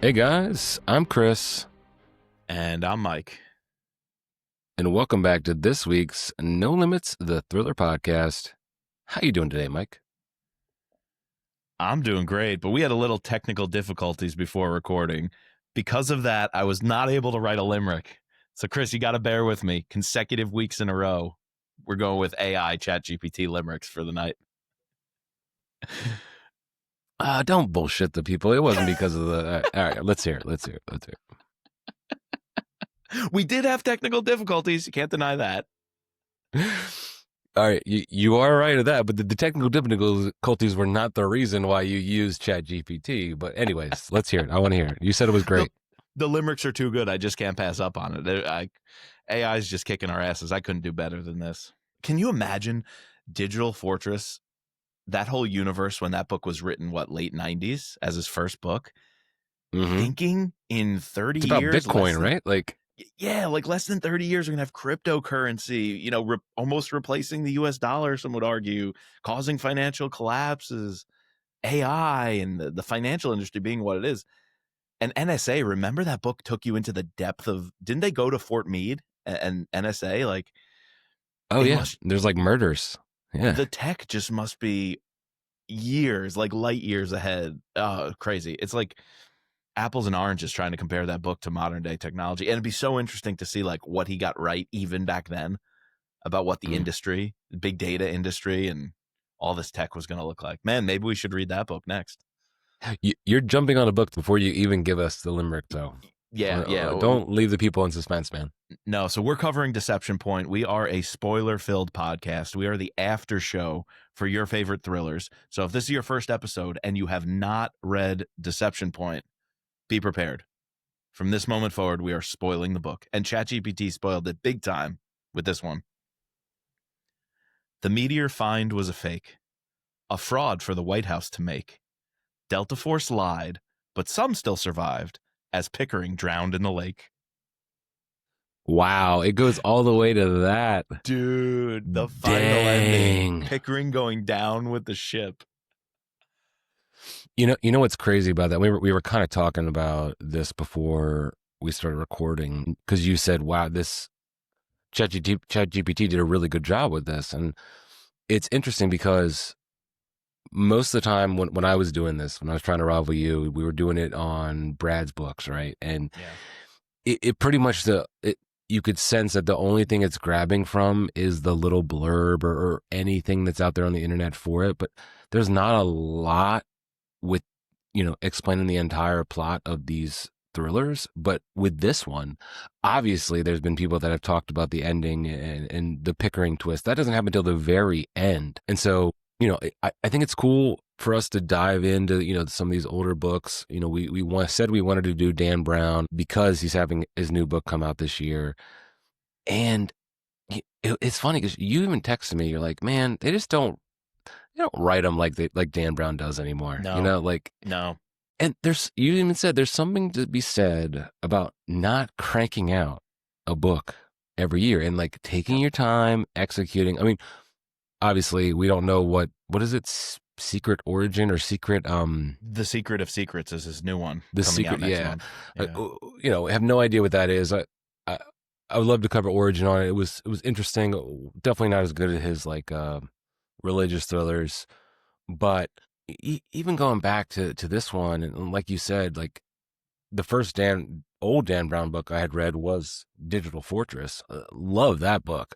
Hey guys, I'm Chris, And I'm Mike. and welcome back to this week's No Limits, the Thriller Podcast. How you doing today, Mike? I'm doing great, but we had a little technical difficulties before recording. Because of that, I was not able to write a limerick. So, Chris, you got to bear with me. Consecutive weeks in a row, we're going with AI ChatGPT limericks for the night. Don't bullshit the people. It wasn't because of the... all right, let's hear it. We did have technical difficulties. You can't deny that. All right, you are right at that, but the technical difficulties were not the reason why you used ChatGPT. But anyways, let's hear it. I want to hear it. You said it was great. The limericks are too good. I just can't pass up on it. AI is just kicking our asses. I couldn't do better than this. Can you imagine Digital Fortress, that whole universe when that book was written, late 90s as his first book? Mm-hmm. Thinking in 30 It's about years. Bitcoin, right? Like less than 30 years, we're going to have cryptocurrency, almost replacing the US dollar, some would argue, causing financial collapses, AI and the financial industry being what it is. And NSA, remember that book took you into the depth of, didn't they go to Fort Meade and NSA? Oh, yeah. There's murders. Yeah. The tech just must be years, light years ahead. Oh, crazy. It's like apples and oranges trying to compare that book to modern day technology. And it'd be so interesting to see what he got right even back then about what the industry, the big data industry and all this tech was going to look like. Man, maybe we should read that book next. You're jumping on a book before you even give us the limerick, though. Yeah. Don't leave the people in suspense, man. No, so we're covering Deception Point. We are a spoiler-filled podcast. We are the after show for your favorite thrillers. So if this is your first episode and you have not read Deception Point, be prepared. From this moment forward, we are spoiling the book. And ChatGPT spoiled it big time with this one. The meteor find was a fake, a fraud for the White House to make. Delta Force lied, but some still survived as Pickering drowned in the lake. Wow, it goes all the way to that. Dude, the final ending. Pickering going down with the ship. You know what's crazy about that? We were kind of talking about this before we started recording because you said, "Wow, this ChatGPT did a really good job with this," and it's interesting because most of the time when I was doing this, when I was trying to rival you, we were doing it on Brad's books, right? And it pretty much you could sense that the only thing it's grabbing from is the little blurb or anything that's out there on the internet for it, but there's not a lot with explaining the entire plot of these thrillers. But with this one, obviously there's been people that have talked about the ending and the Pickering twist. That doesn't happen until the very end. And so I think it's cool for us to dive into some of these older books. We said we wanted to do Dan Brown because he's having his new book come out this year, and it's funny because you even texted me, you're like, man, they don't write them like Dan Brown does anymore. No. No. And you even said there's something to be said about not cranking out a book every year and taking your time executing. I mean, obviously we don't know what is it, Secret Origin or Secret The Secret of Secrets is his new one. The coming Secret, out next month. I have no idea what that is. I would love to cover Origin on it. It was interesting. Definitely not as good as his religious thrillers, but even going back to this one, and like you said, the first old Dan Brown book I had read was Digital Fortress. Love that book.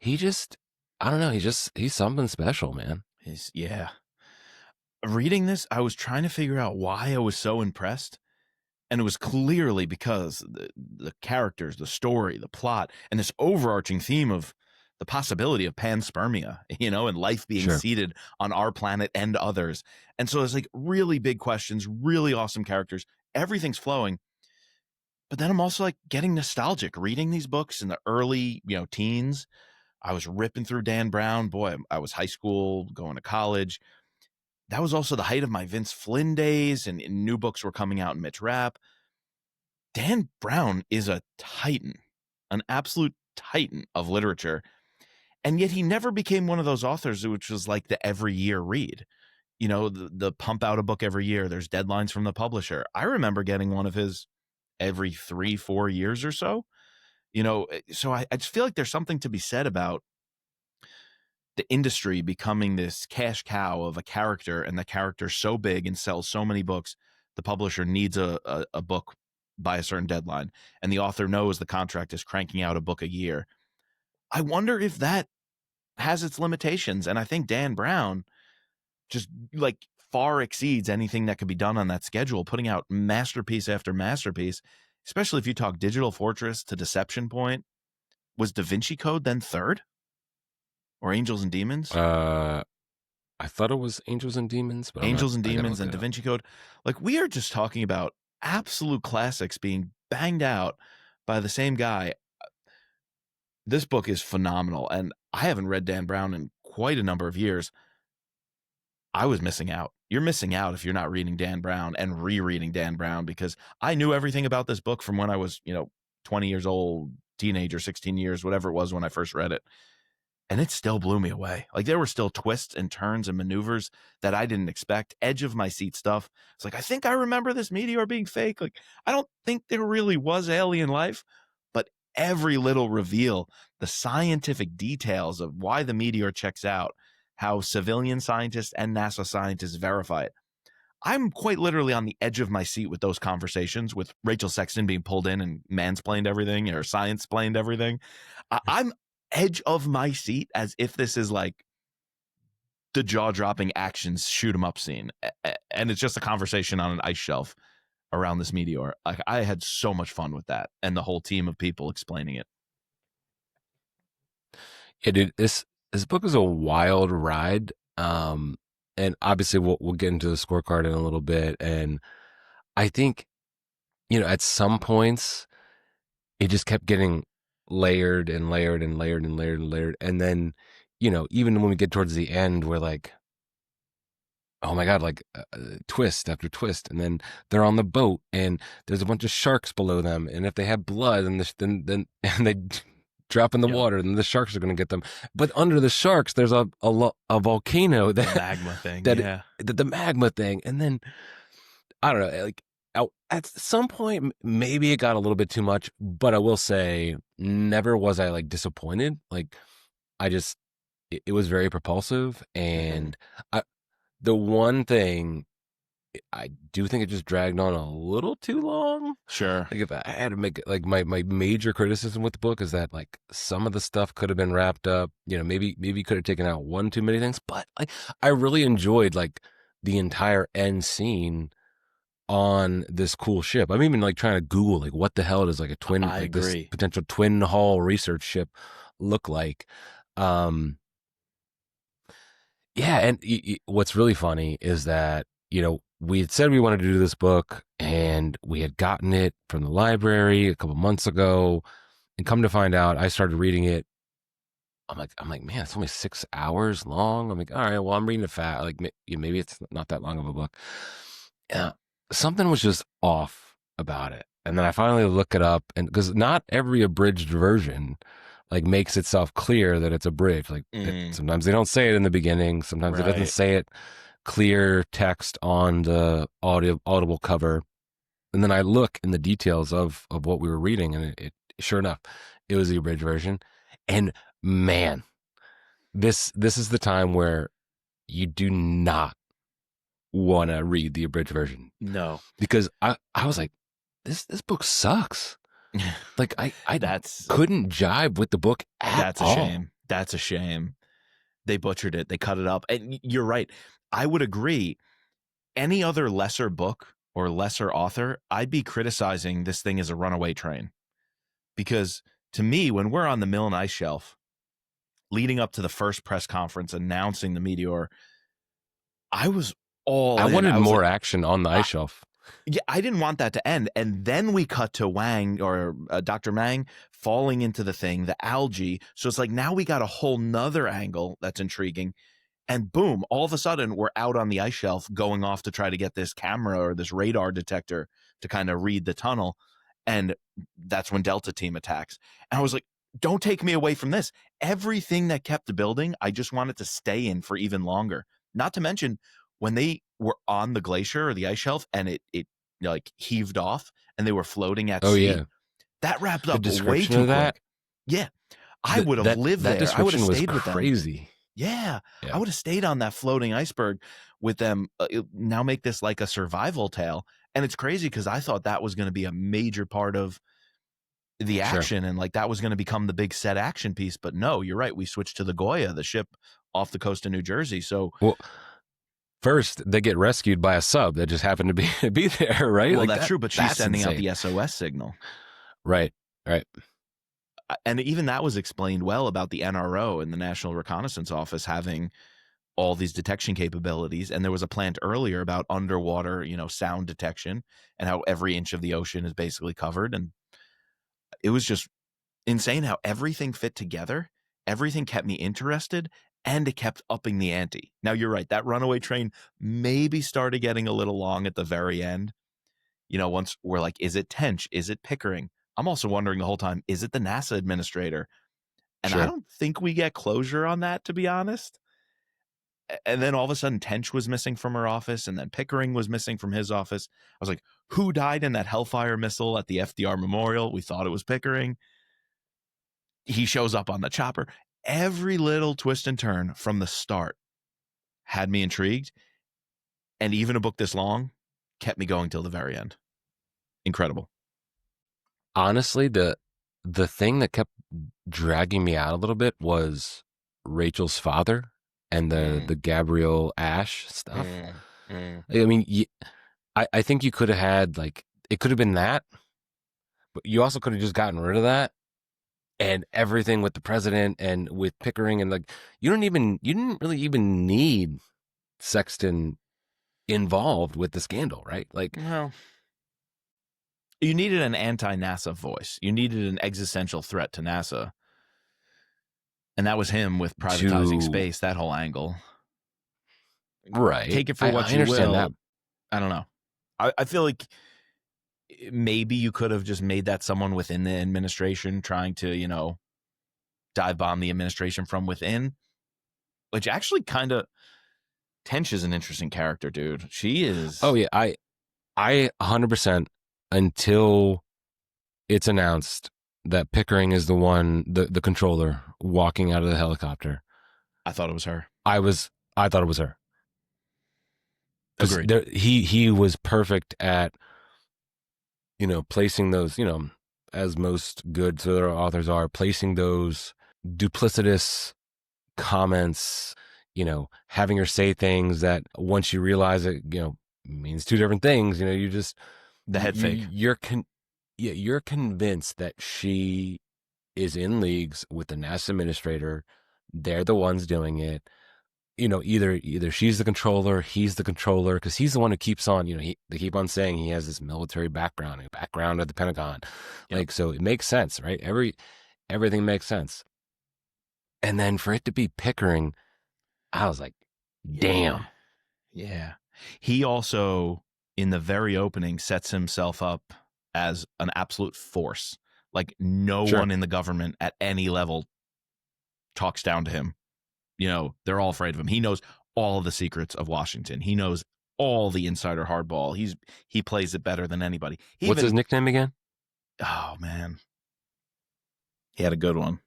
I don't know. He's something special, man. Reading this, I was trying to figure out why I was so impressed. And it was clearly because the characters, the story, the plot, and this overarching theme of the possibility of panspermia, and life being seeded on our planet and others. And so there's really big questions, really awesome characters. Everything's flowing. But then I'm also getting nostalgic reading these books in the early, teens. I was ripping through Dan Brown. Boy, I was high school, going to college. That was also the height of my Vince Flynn days, and new books were coming out in Mitch Rapp. Dan Brown is a titan, an absolute titan of literature. And yet he never became one of those authors which was the every year read. the pump out a book every year. There's deadlines from the publisher. I remember getting one of his every 3-4 years or so. So I just feel like there's something to be said about the industry becoming this cash cow of a character, and the character's so big and sells so many books, the publisher needs a book by a certain deadline, and the author knows the contract is cranking out a book a year. I wonder if that has its limitations, and I think Dan Brown just like far exceeds anything that could be done on that schedule, putting out masterpiece after masterpiece, especially if you talk Digital Fortress to Deception Point. Was Da Vinci Code then third? Or Angels and Demons? I thought it was Angels and Demons, but Angels and Demons and Da Vinci Code. Like, we are just talking about absolute classics being banged out by the same guy. This book is phenomenal, and I haven't read Dan Brown in quite a number of years. I was missing out. You're missing out if you're not reading Dan Brown and rereading Dan Brown, because I knew everything about this book from when I was, 20 years old, teenager, 16 years, whatever it was when I first read it. And it still blew me away. Like, there were still twists and turns and maneuvers that I didn't expect. Edge of my seat stuff. It's like, I think I remember this meteor being fake. Like, I don't think there really was alien life, but every little reveal, the scientific details of why the meteor checks out, how civilian scientists and NASA scientists verify it. I'm quite literally on the edge of my seat with those conversations, with Rachel Sexton being pulled in and mansplained everything or science-plained everything. I'm edge of my seat as if this is like the jaw-dropping actions shoot 'em up scene, and it's just a conversation on an ice shelf around this meteor. Like, I had so much fun with that, and the whole team of people explaining it. Yeah, dude, this book is a wild ride. And obviously we'll get into the scorecard in a little bit. And I think, at some points it just kept getting layered and layered and layered and layered and layered. And then, even when we get towards the end, we're like, oh my God, like twist after twist. And then they're on the boat and there's a bunch of sharks below them. And if they have blood, and then and they drop in the water, and the sharks are going to get them. But under the sharks, there's a volcano, that the magma thing, the magma thing. And then I don't know, like at some point, maybe it got a little bit too much. But I will say, never was I like disappointed. Like, it was very propulsive, and the one thing, I do think it just dragged on a little too long. Sure. Like, if I had to make like my major criticism with the book is that like some of the stuff could have been wrapped up. Maybe could have taken out one too many things. But like, I really enjoyed like the entire end scene on this cool ship. I'm even like trying to Google like what the hell does like a twin, I like agree. this potential twin hull research ship look like. Yeah, and what's really funny is that we had said we wanted to do this book, and we had gotten it from the library a couple months ago, and come to find out, I started reading it. I'm like, man, it's only 6 hours long. I'm like, all right, well, I'm reading it fast. Like, maybe it's not that long of a book. Something was just off about it, and then I finally look it up, and because not every abridged version like makes itself clear that it's abridged. Like, sometimes they don't say it in the beginning. Sometimes it doesn't say it clear text on the audible cover. And then I look in the details of what we were reading, and it sure enough, it was the abridged version. And man, this is the time where you do not want to read the abridged version. No, because I was like, this book sucks. Like, I couldn't jive with the book at all. Shame. That's a shame. They butchered it. They cut it up. And you're right. I would agree. Any other lesser book or lesser author, I'd be criticizing this thing as a runaway train. Because to me, when we're on the Milne ice shelf, leading up to the first press conference announcing the meteor, I was all I in. wanted more action on the ice shelf. Yeah, I didn't want that to end. And then we cut to Wang, or Dr. Mang, falling into the thing, the algae. So it's like, now we got a whole nother angle that's intriguing. And boom, all of a sudden we're out on the ice shelf going off to try to get this camera or this radar detector to kind of read the tunnel. And that's when Delta Team attacks. And I was like, don't take me away from this. Everything that kept the building, I just wanted to stay in for even longer. Not to mention, when they were on the glacier or the ice shelf and it like heaved off and they were floating at Oh sea, yeah. that wrapped The up way description too of that, quick. Yeah. I would have lived that there. I would have description was stayed with them. crazy. Yeah. Yeah. I would have stayed on that floating iceberg with them. Now make this like a survival tale. And it's crazy because I thought that was going to be a major part of the action and like that was going to become the big set action piece. But no, you're right. We switched to the Goya, the ship off the coast of New Jersey. So Well, first they get rescued by a sub that just happened to be there, right? well, Like that's true. But she's that's sending insane. out the SOS signal. Right. And even that was explained well about the NRO and the National Reconnaissance Office having all these detection capabilities. And there was a plant earlier about underwater, sound detection and how every inch of the ocean is basically covered. And it was just insane how everything fit together. Everything kept me interested and it kept upping the ante. Now, you're right. That runaway train maybe started getting a little long at the very end. Once we're like, is it Tench? Is it Pickering? I'm also wondering the whole time, is it the NASA administrator? And I don't think we get closure on that, to be honest. And then all of a sudden, Tench was missing from her office, and then Pickering was missing from his office. I was like, who died in that Hellfire missile at the FDR Memorial? We thought it was Pickering. He shows up on the chopper. Every little twist and turn from the start had me intrigued. And even a book this long kept me going till the very end. Incredible. Honestly, the thing that kept dragging me out a little bit was Rachel's father and the Gabriel Ash stuff. I mean, I think you could have had like it could have been that, but you also could have just gotten rid of that and everything with the president and with Pickering and like you didn't really even need Sexton involved with the scandal, right? Like, well, you needed an anti-NASA voice. You needed an existential threat to NASA. And that was him with privatizing space, that whole angle. Right. Take it for what you understand will. that. I don't know. I feel like maybe you could have just made that someone within the administration trying to, dive bomb the administration from within, which actually kind of Tench is an interesting character, dude. She is. Oh yeah, I 100% until it's announced that Pickering is the one, the controller walking out of the helicopter. I thought it was her. I thought it was her. Agreed. He was perfect at, placing those, as most good thriller authors are, placing those duplicitous comments, having her say things that once you realize it, means two different things. You just the head fake. You're convinced that she is in leagues with the NASA administrator. They're the ones doing it. Either she's the controller, he's the controller, because he's the one who keeps on. They keep on saying he has this military background at the Pentagon. Yep. Like, so it makes sense, right? Everything makes sense. And then for it to be Pickering, I was like, damn. Yeah. He also, in the very opening, sets himself up as an absolute force. Like no one in the government at any level talks down to him. They're all afraid of him. He knows all the secrets of Washington. He knows all the insider hardball. He plays it better than anybody. What's his nickname again? Oh, man. He had a good one.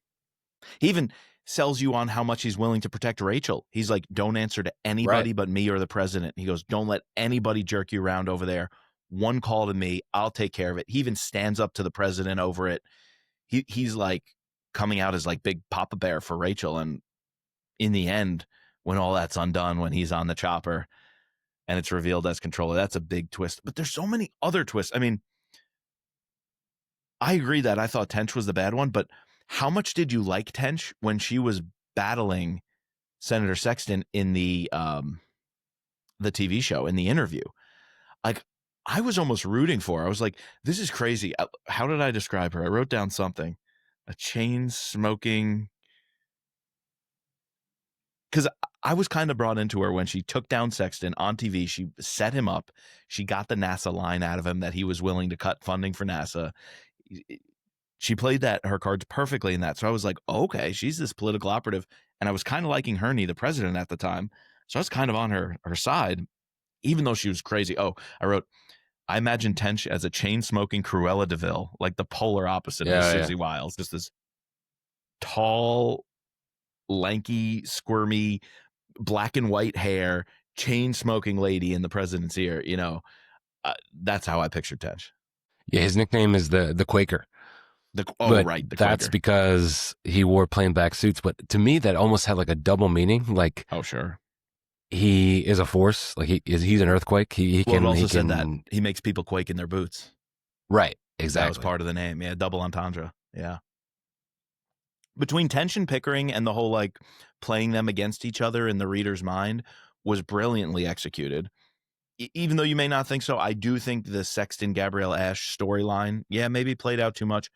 He even sells you on how much he's willing to protect Rachel. He's like, don't answer to anybody but me or the president. He goes, don't let anybody jerk you around over there. One call to me, I'll take care of it. He even stands up to the president over it. He's like coming out as like big Papa Bear for Rachel. And in the end, when all that's undone, when he's on the chopper and it's revealed as controller, that's a big twist. But there's so many other twists. I mean, I agree that I thought Tench was the bad one, but how much did you like Tench when she was battling Senator Sexton in the TV show, in the interview? Like, I was almost rooting for her. I was like, this is crazy. How did I describe her? I wrote down something. A chain-smoking... Because I was kind of brought into her when she took down Sexton on TV. She set him up. She got the NASA line out of him that he was willing to cut funding for NASA. She played her cards perfectly in that. So I was like, okay, she's this political operative. And I was kind of liking Herney, the president at the time. So I was kind of on her side, even though she was crazy. Oh, I wrote, I imagine Tench as a chain-smoking Cruella de Vil, like the polar opposite of Susie Wiles. Just this tall, lanky, squirmy, black and white hair, chain-smoking lady in the president's ear. That's how I pictured Tench. Yeah, his nickname is the Quaker. The that's Quaker. because he wore plain black suits. But to me, that almost had like a double meaning. Like, oh sure, he is a force. Like he's an earthquake. He well, can it also he said can, that he makes people quake in their boots. Right, exactly. That was part of the name. Yeah, double entendre. Yeah. Between Tench and Pickering and the whole like playing them against each other in the reader's mind was brilliantly executed. Even though you may not think so, I do think the Sexton Gabrielle Ash storyline, maybe played out too much.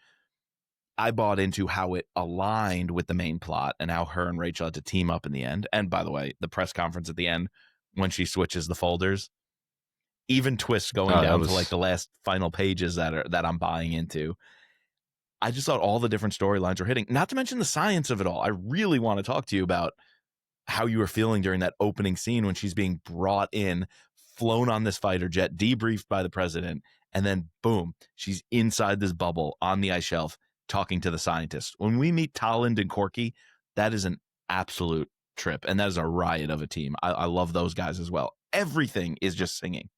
I bought into how it aligned with the main plot and how her and Rachel had to team up in the end. And by the way, the press conference at the end when she switches the folders, even twists going down to like the last final pages that I'm buying into. I just thought all the different storylines were hitting. Not to mention the science of it all. I really want to talk to you about how you were feeling during that opening scene when she's being brought in, flown on this fighter jet, debriefed by the president, and then boom, she's inside this bubble on the ice shelf talking to the scientists. When we meet Talland and Corky, that is an absolute trip, and that is a riot of a team. I love those guys as well. Everything is just singing.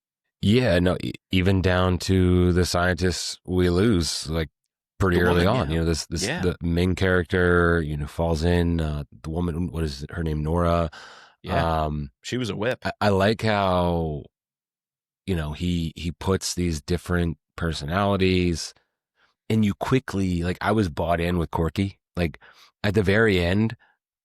Yeah, no, even down to the scientists we lose like pretty early on. The main character, falls in. The woman, what is her name? Nora. Yeah, she was a whip. I like how, he puts these different personalities, and you quickly, like, I was bought in with Corky. Like, at the very end,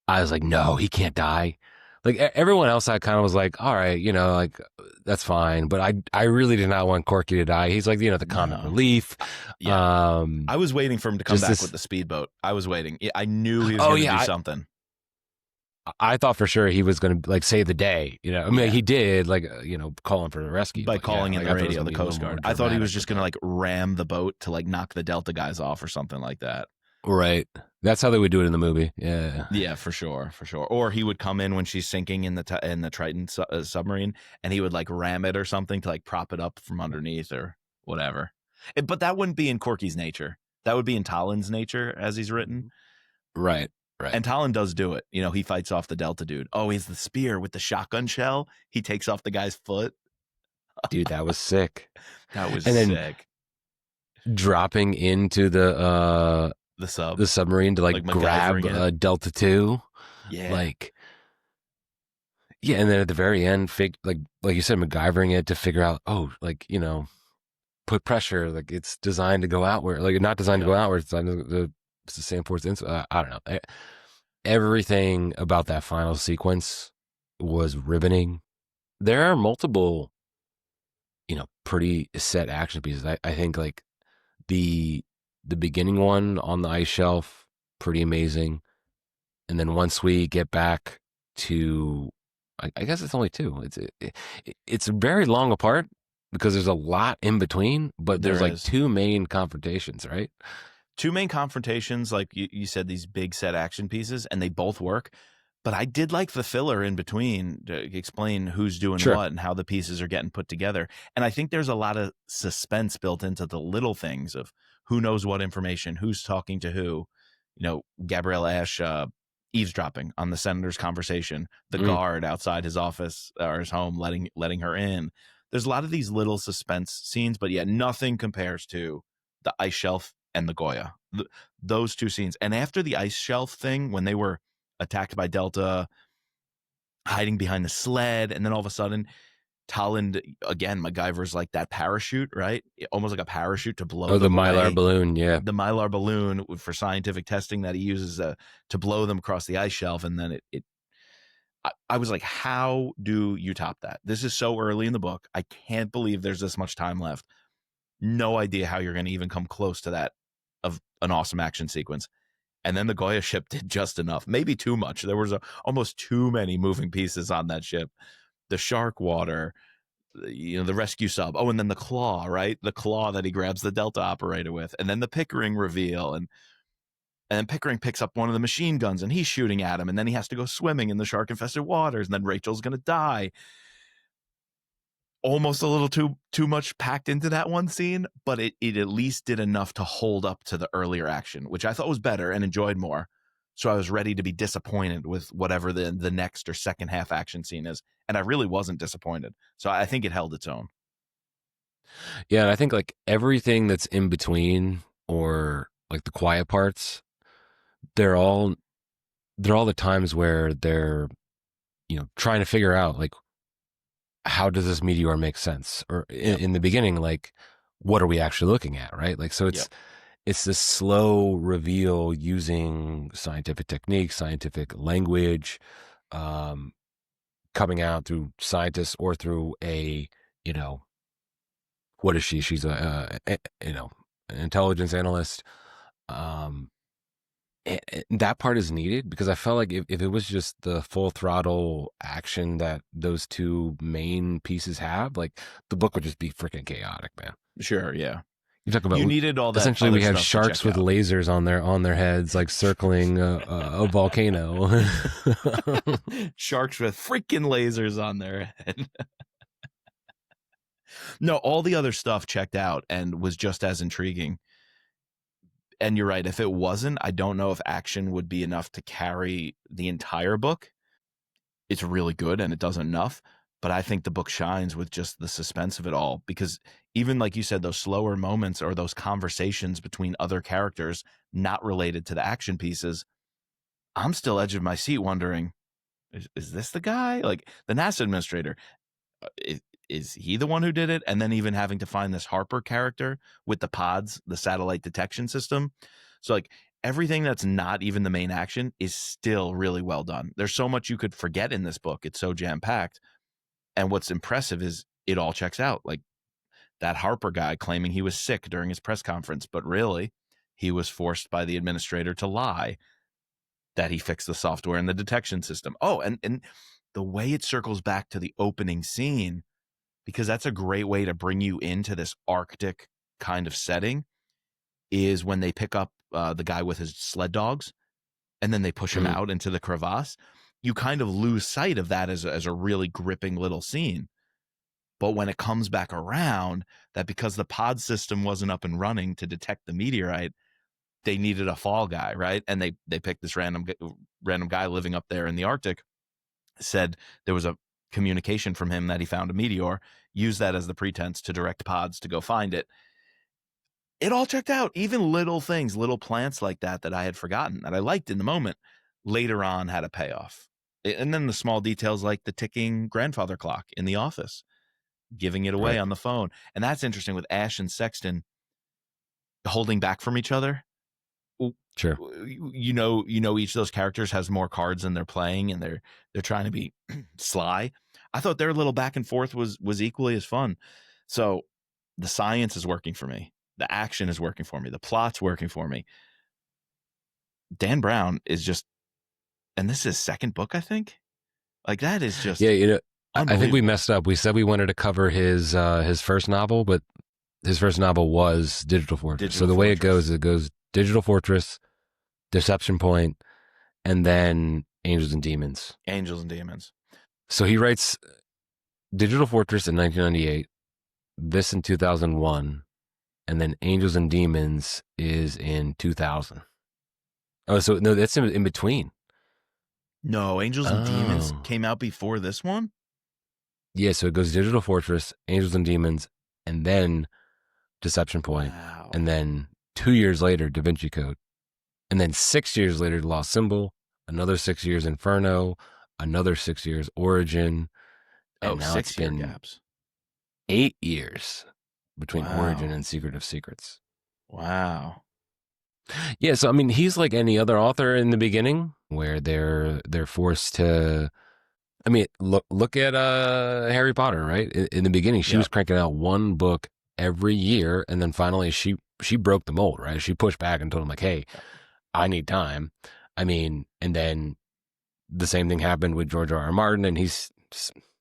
I was like, no, he can't die. Like, everyone else, I kind of was like, all right, like, that's fine. But I really did not want Corky to die. He's like, the comic relief. Yeah. I was waiting for him to come back with the speedboat. I was waiting. I knew he was going to do something. I thought for sure he was going to like save the day. He did, like, calling for the rescue by calling in the radio, the Coast Guard. I thought he was just going to like ram the boat to like knock the Delta guys off or something like that. Right. That's how they would do it in the movie. Yeah. Yeah, for sure. Or he would come in when she's sinking in the Triton submarine, and he would like ram it or something to like prop it up from underneath or whatever. But that wouldn't be in Corky's nature. That would be in Talland's nature as he's written. Right. And Talland does do it. He fights off the Delta dude. Oh, he's the spear with the shotgun shell. He takes off the guy's foot. Dude, that was sick. That was sick. Dropping into the submarine to like grab Delta 2. Yeah. Like, yeah, and then at the very end, like you said, MacGyvering it to figure out, put pressure. Like, it's designed to go outward. Like, not designed to go outward. It's designed to the same force. I don't know. Everything about that final sequence was riveting. There are multiple, pretty set action pieces. I think like the beginning one on the ice shelf, pretty amazing. And then once we get back to, I guess it's only two. It's very long apart because there's a lot in between, but there's like two main confrontations, right? Two main confrontations, like you said, these big set action pieces, and they both work. But I did like the filler in between to explain who's doing what and how the pieces are getting put together. And I think there's a lot of suspense built into the little things of who knows what information, who's talking to who. Gabrielle Ash eavesdropping on the senator's conversation, the guard outside his office or his home letting her in. There's a lot of these little suspense scenes, but nothing compares to the ice shelf and the Goya. Those two scenes. And after the ice shelf thing, when they were attacked by Delta, hiding behind the sled, and then all of a sudden, Talland, again, MacGyver's like that parachute, right? Almost like a parachute to blow the Mylar balloon, yeah. The Mylar balloon for scientific testing that he uses to blow them across the ice shelf. And then I was like, how do you top that? This is so early in the book. I can't believe there's this much time left. No idea how you're going to even come close to that of an awesome action sequence. And then the Goya ship did just enough, maybe too much. There was almost too many moving pieces on that ship. The shark water, the rescue sub. Oh, and then the claw, right? The claw that he grabs the Delta operator with. And then the Pickering reveal. And And then Pickering picks up one of the machine guns and he's shooting at him. And then he has to go swimming in the shark-infested waters. And then Rachel's going to die. Almost a little too much packed into that one scene, but it at least did enough to hold up to the earlier action, which I thought was better and enjoyed more. So I was ready to be disappointed with whatever the next or second half action scene is. And I really wasn't disappointed. So I think it held its own. Yeah, and I think like everything that's in between, or like the quiet parts, they're all the times where they're, trying to figure out like, how does this meteor make sense? Or in the beginning, like, what are we actually looking at, right? Like, so it's this slow reveal using scientific techniques, scientific language, coming out through scientists or through a, what is she? She's an intelligence analyst. That part is needed because I felt like if it was just the full throttle action that those two main pieces have, like the book would just be freaking chaotic, man. Sure, yeah. You talk about you needed all that. Essentially, we have sharks with lasers on their heads, like circling a volcano. Sharks with freaking lasers on their head. No, all the other stuff checked out and was just as intriguing. And you're right. If it wasn't, I don't know if action would be enough to carry the entire book. It's really good and it does enough. But I think the book shines with just the suspense of it all. Because even like you said, those slower moments or those conversations between other characters not related to the action pieces, I'm still edge of my seat wondering, is this the guy? Like the NASA administrator, is he the one who did it? And then even having to find this Harper character with the pods, the satellite detection system. So like everything that's not even the main action is still really well done. There's so much you could forget in this book. It's so jam-packed. And what's impressive is it all checks out. Like that Harper guy claiming he was sick during his press conference, but really he was forced by the administrator to lie that he fixed the software and the detection system. Oh, and the way it circles back to the opening scene, because that's a great way to bring you into this Arctic kind of setting, is when they pick up the guy with his sled dogs and then they push him out into the crevasse. You kind of lose sight of that as a really gripping little scene. But when it comes back around, that because the pod system wasn't up and running to detect the meteorite, they needed a fall guy, right? And they picked this random guy living up there in the Arctic, said there was a communication from him that he found a meteor, use that as the pretense to direct pods to go find it. It all checked out. Even little things, little plants like that I had forgotten that I liked in the moment, later on had a payoff. And then the small details like the ticking grandfather clock in the office, giving it away on the phone. And that's interesting with Ash and Sexton holding back from each other. Sure. You know, each of those characters has more cards than they're playing, and they're trying to be sly. I thought their little back and forth was equally as fun. So the science is working for me. The action is working for me. The plot's working for me. Dan Brown is just, and this is his second book, I think. Like that is just I think we messed up. We said we wanted to cover his first novel, but his first novel was Digital Fortress. Way it goes Digital Fortress, Deception Point, and then Angels and Demons. Angels and Demons. So he writes Digital Fortress in 1998, this in 2001, and then Angels and Demons is in 2000. Oh, so no, that's in between. No, Angels and Demons came out before this one? Yeah, so it goes Digital Fortress, Angels and Demons, and then Deception Point, and then 2 years later, Da Vinci Code, and then 6 years later, Lost Symbol, another 6 years Inferno, another 6 years Origin, and now 6 it's been gaps. 8 years between Origin and Secret of Secrets. Wow. Yeah, so I mean, he's like any other author in the beginning, where they're forced to. I mean, look at Harry Potter, right? In the beginning, she was cranking out one book every year, and then finally she broke the mold, right? She pushed back and told him like, "Hey, I need time." I mean, and then the same thing happened with George R.R. Martin, and he's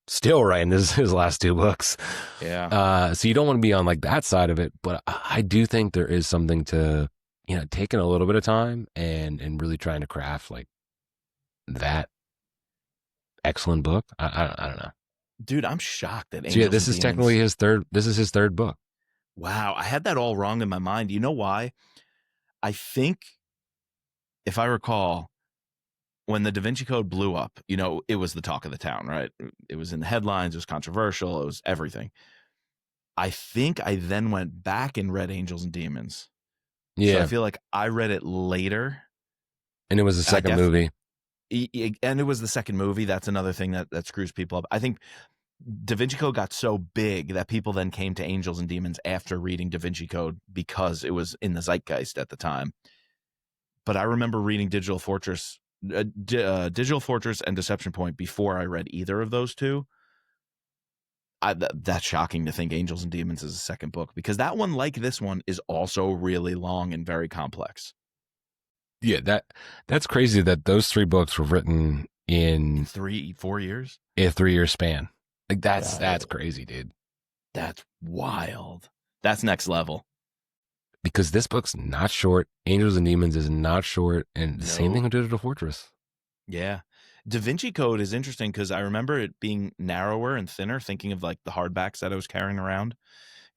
still writing his last two books. Yeah. So you don't want to be on like that side of it, but I do think there is something to taking a little bit of time and really trying to craft like that excellent book. I don't know. Dude, I'm shocked that So yeah, Angels this and is Demons. technically his third. This is his third book. Wow, I had that all wrong in my mind. You know why? I think, if I recall, when the Da Vinci Code blew up, it was the talk of the town, right? It was in the headlines. It was controversial. It was everything. I think I then went back and read Angels and Demons. Yeah. So I feel like I read it later. And it was the second movie. And it was the second movie. That's another thing that screws people up. I think Da Vinci Code got so big that people then came to Angels and Demons after reading Da Vinci Code because it was in the zeitgeist at the time. But I remember reading Digital Fortress and Deception Point before I read either of those two. That's shocking to think Angels and Demons is a second book, because that one, like this one, is also really long and very complex. Yeah, that's crazy that those three books were written in 3-4 years. A 3-year span. Like that's crazy, dude. That's wild. That's next level. Because this book's not short. Angels and Demons is not short, and the same thing with Digital Fortress. Yeah. Da Vinci Code is interesting because I remember it being narrower and thinner, thinking of like the hardbacks that I was carrying around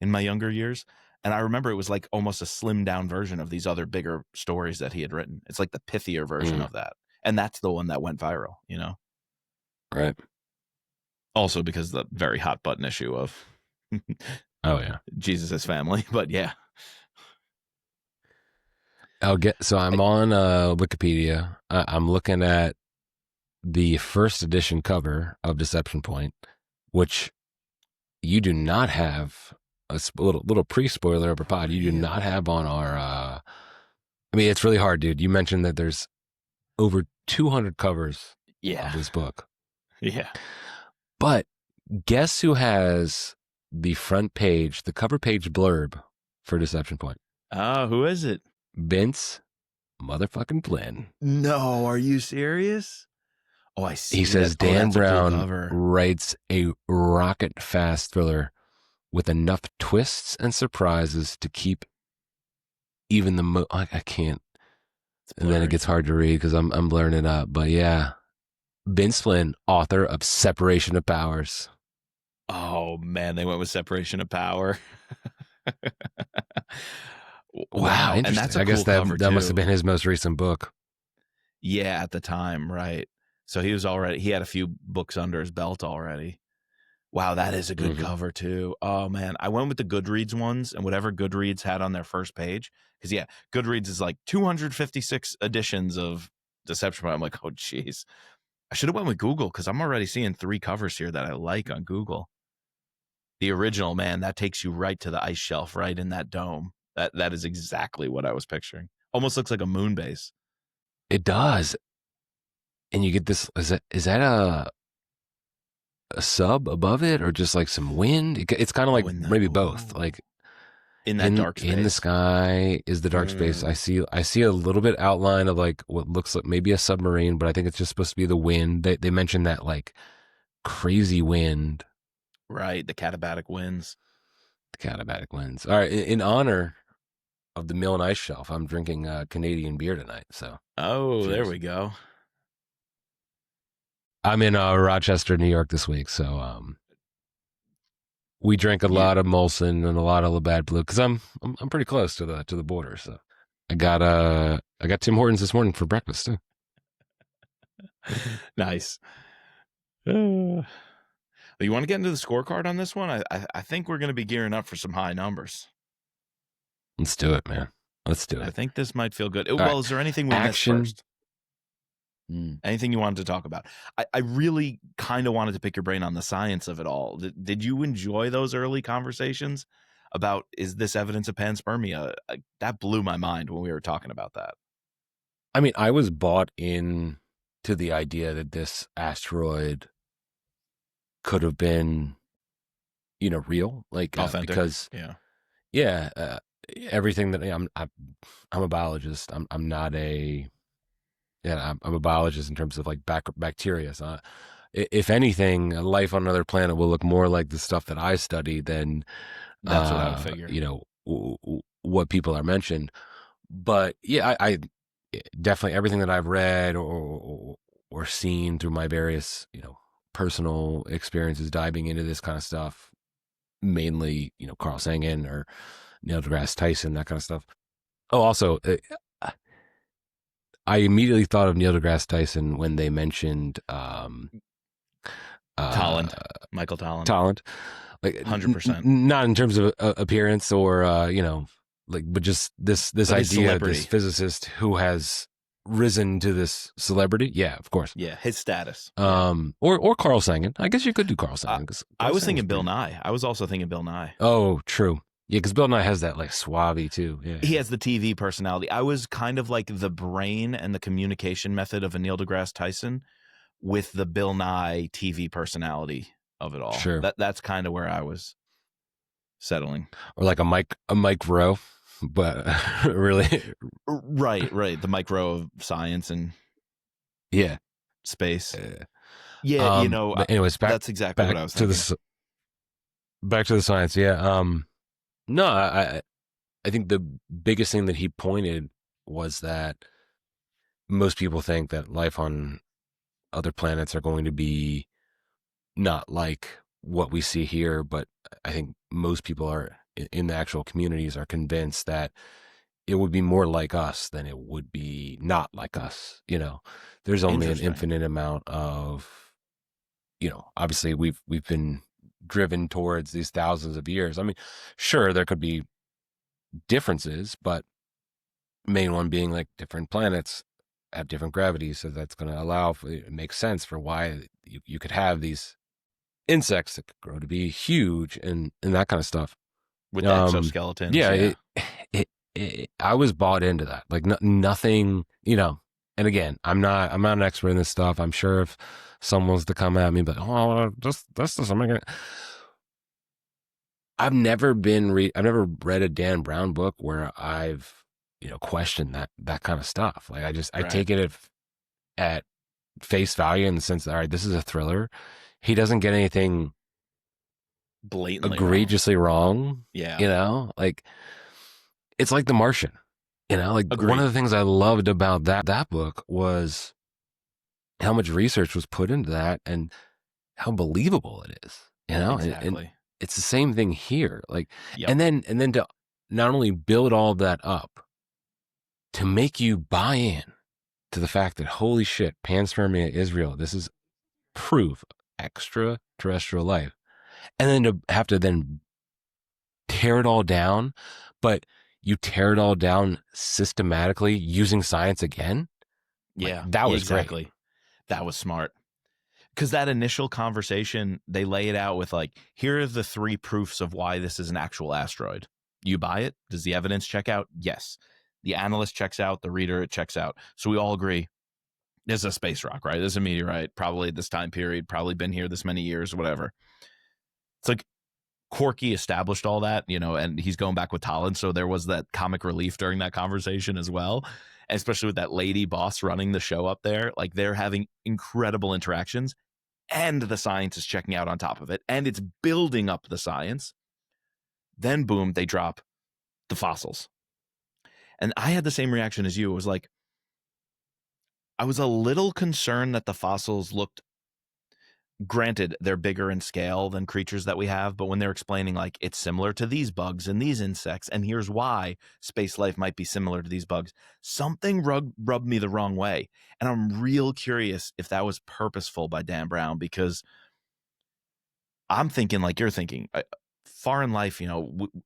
in my younger years. And I remember it was like almost a slimmed down version of these other bigger stories that he had written. It's like the pithier version of that. And that's the one that went viral, Right. Also because the very hot button issue of oh yeah, Jesus' family. But yeah. So I'm on Wikipedia. I'm looking at the first edition cover of Deception Point, which you do not have. A little pre-spoiler of a pod. You do not have on our. I mean, it's really hard, dude. You mentioned that there's over 200 covers of this book. Yeah. But guess who has the front page, the cover page blurb for Deception Point? Who is it? Vince motherfucking Flynn. No, are you serious? Oh, I see. He says Dan Brown writes a rocket fast thriller with enough twists and surprises to keep even the I can't. And then it gets hard to read because I'm blurring it up. But yeah, Vince Flynn, author of Separation of Powers. Oh man, they went with Separation of Power. Wow, and that's a cool cover that must have been his most recent book. Yeah, at the time, right? So he had a few books under his belt already. Wow, that is a good cover too. Oh man, I went with the Goodreads ones and whatever Goodreads had on their first page, because Goodreads is like 256 editions of Deception Point. I'm like, oh geez, I should have went with Google because I'm already seeing 3 covers here that I like on Google. The original, man, that takes you right to the ice shelf, right in that dome. That is exactly what I was picturing. Almost looks like a moon base. It does. And you get this. Is that a sub above it, or just like some wind? It's kind of like maybe both. Like in that dark space. In the sky is the dark space. I see a little bit outline of like what looks like maybe a submarine, but I think it's just supposed to be the wind. They mentioned that like crazy wind. Right, the Katabatic winds. All right, in honor of the Mill and Ice Shelf, I'm drinking Canadian beer tonight. So cheers. There we go. I'm in Rochester, New York this week, so we drank a lot of Molson and a lot of Labatt Blue because I'm pretty close to the border. So I got Tim Hortons this morning for breakfast too. Nice. You want to get into the scorecard on this one? I think we're going to be gearing up for some high numbers. Let's do it, man. Let's do it. I think this might feel good. Is there anything we missed first? Anything you wanted to talk about? I really kind of wanted to pick your brain on the science of it all. Did you enjoy those early conversations about, is this evidence of panspermia? That blew my mind when we were talking about that. I mean, I was bought in to the idea that this asteroid could have been, real, like authentic, because everything that I'm a biologist. I'm not a I'm a biologist in terms of like bacteria. So if anything, life on another planet will look more like the stuff that I study than that's what I would figure. What people are mentioned. But yeah, I definitely everything that I've read or seen through my various, personal experiences diving into this kind of stuff, mainly, Carl Sagan or Neil deGrasse Tyson, that kind of stuff. Oh, also, I immediately thought of Neil deGrasse Tyson when they mentioned Tolland, Michael Tolland. Tolland, like 100%. Not in terms of appearance or but just this But his idea, celebrity. this physicist who has risen to this celebrity. Yeah, of course. Yeah, his status. Or Carl Sagan. I guess you could do Carl Sagan. I was thinking Bill Nye. I was also thinking Bill Nye. Oh, true. Yeah, because Bill Nye has that like suave too. Yeah, he has the TV personality. I was kind of like the brain and the communication method of a Neil deGrasse Tyson with the Bill Nye TV personality of it all. Sure. That's kind of where I was settling. Or like a Mike Rowe, but really. Right. The Mike Rowe of science and space. Yeah, But anyways, that's exactly what I was thinking. Back to the science. Yeah. No, I think the biggest thing that he pointed was that most people think that life on other planets are going to be not like what we see here, but I think most people are in the actual communities are convinced that it would be more like us than it would be not like us. There's only an infinite amount of, obviously we've been driven towards these thousands of years. I mean, sure, there could be differences, but main one being like different planets have different gravities, so that's going to allow it makes sense for why you could have these insects that could grow to be huge and that kind of stuff with exoskeletons. Yeah. I was bought into that. Like nothing, and again, I'm not an expert in this stuff. I'm sure if someone was to come at me, but this doesn't make it. I've never read a Dan Brown book where I've questioned that kind of stuff. Like I take it at face value in the sense that, all right, this is a thriller. He doesn't get anything blatantly egregiously wrong. Yeah. Like it's like The Martian. Agreed. One of the things I loved about that book was how much research was put into that and how believable it is. Exactly. And it's the same thing here. Like, yep. and then to not only build all that up, to make you buy in to the fact that holy shit, panspermia is real. This is proof of extraterrestrial life, and then to have to then tear it all down, but you tear it all down systematically using science again. Yeah, that was exactly. Great. That was smart. Because that initial conversation, they lay it out with like, here are the 3 proofs of why this is an actual asteroid. You buy it? Does the evidence check out? Yes. The analyst checks out. The reader, it checks out. So we all agree this is a space rock, right? This is a meteorite, probably this time period, probably been here this many years, whatever. It's like Corky established all that, and he's going back with Tolland. So there was that comic relief during that conversation as well. Especially with that lady boss running the show up there. Like they're having incredible interactions and the science is checking out on top of it and it's building up the science. Then boom, they drop the fossils. And I had the same reaction as you. It was like, I was a little concerned that the fossils looked, granted, they're bigger in scale than creatures that we have, but when they're explaining like it's similar to these bugs and these insects, and here's why space life might be similar to these bugs, something rubbed me the wrong way. And I'm real curious if that was purposeful by Dan Brown, because I'm thinking like you're thinking, foreign life,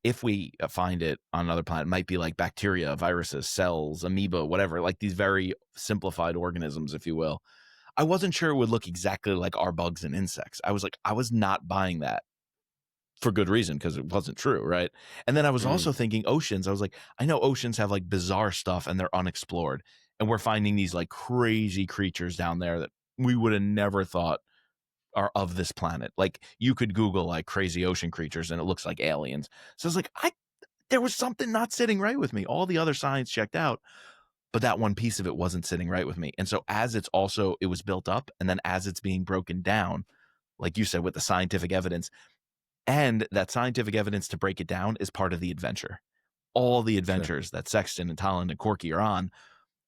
if we find it on another planet, it might be like bacteria, viruses, cells, amoeba, whatever, like these very simplified organisms, if you will. I wasn't sure it would look exactly like our bugs and insects. I was not buying that for good reason, because it wasn't true, right? And then I was also thinking oceans. I was like, I know oceans have like bizarre stuff and they're unexplored. And we're finding these like crazy creatures down there that we would have never thought are of this planet. Like you could Google like crazy ocean creatures and it looks like aliens. So I was like, there was something not sitting right with me. All the other science checked out, but that one piece of it wasn't sitting right with me. And so as it was built up, and then as it's being broken down, like you said, with the scientific evidence, and that scientific evidence to break it down is part of the adventure. all the adventures that Sexton and Talon and Corky are on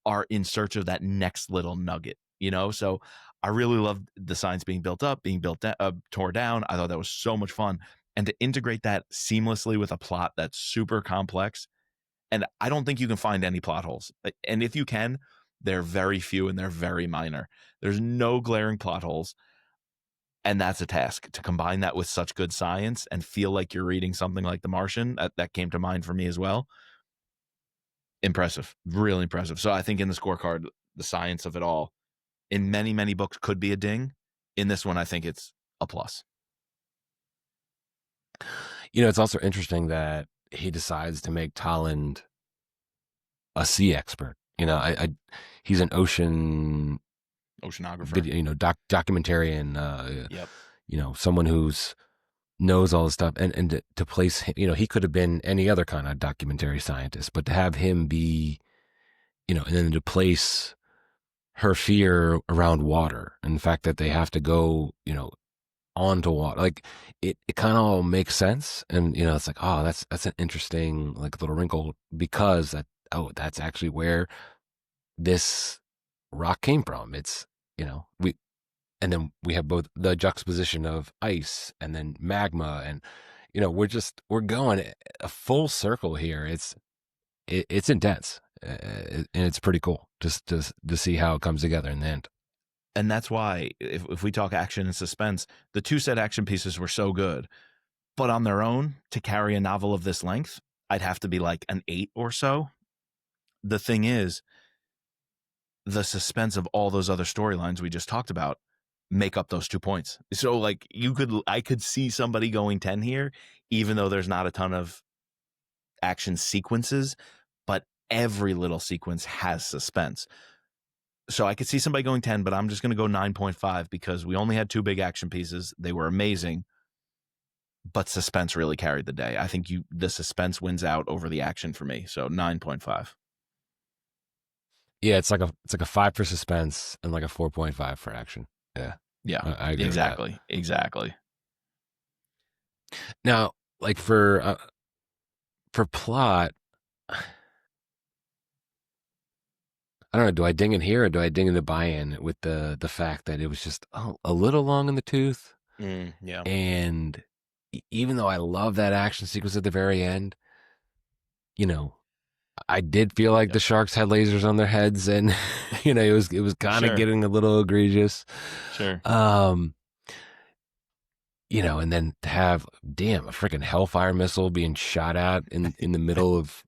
are in search of that next little nugget, you know? So I really loved the signs being built up, being tore down. I thought that was so much fun. And to integrate that seamlessly with a plot that's super complex. And I don't think you can find any plot holes. And if you can, they're very few and they're very minor. There's no glaring plot holes. And that's a task to combine that with such good science and feel like you're reading something like The Martian. That came to mind for me as well. Impressive, really impressive. So I think in the scorecard, the science of it all in many, many books could be a ding. In this one, I think it's a plus. You know, it's also interesting that he decides to make Talon a sea expert. You know, he's an oceanographer, you know, documentarian. Yep. You know, someone who's knows all this stuff, and to place him, you know, he could have been any other kind of documentary scientist, but to have him be, you know, and then to place her fear around water and the fact that they have to go, you know, onto water, like it kind of all makes sense. And, you know, it's like, oh, that's an interesting, like, little wrinkle, because that's actually where this rock came from. It's, you know, and then we have both the juxtaposition of ice and then magma, and, you know, we're going a full circle here. It's intense, and it's pretty cool just to see how it comes together in the end. And that's why if we talk action and suspense, the two set action pieces were so good, but on their own, to carry a novel of this length, I'd have to be like an 8 or so. The thing is, the suspense of all those other storylines we just talked about make up those 2 points. So like I could see somebody going 10 here, even though there's not a ton of action sequences, but every little sequence has suspense. So I could see somebody going 10, but I'm just going to go 9.5 because we only had 2 big action pieces. They were amazing, but suspense really carried the day. I think the suspense wins out over the action for me. So 9.5. Yeah, it's like a 5 for suspense and like a 4.5 for action. Yeah, I agree. Exactly. Now, like for plot, I don't know. Do I ding it here or do I ding in the buy-in with the fact that it was just a little long in the tooth? Yeah. And even though I love that action sequence at the very end, you know, I did feel like the sharks had lasers on their heads, and you know, it was kind of getting a little egregious. Sure. You know, and then to have a freaking Hellfire missile being shot at in the middle of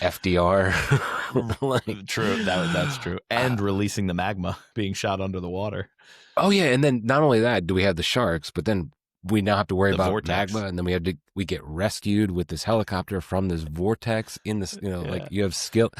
FDR. Like, true. That's true. And releasing the magma being shot under the water. Oh yeah, and then not only that, do we have the sharks, but then we now have to worry about vortex. Magma, and then we get rescued with this helicopter from this vortex in this, you know, like you have skill.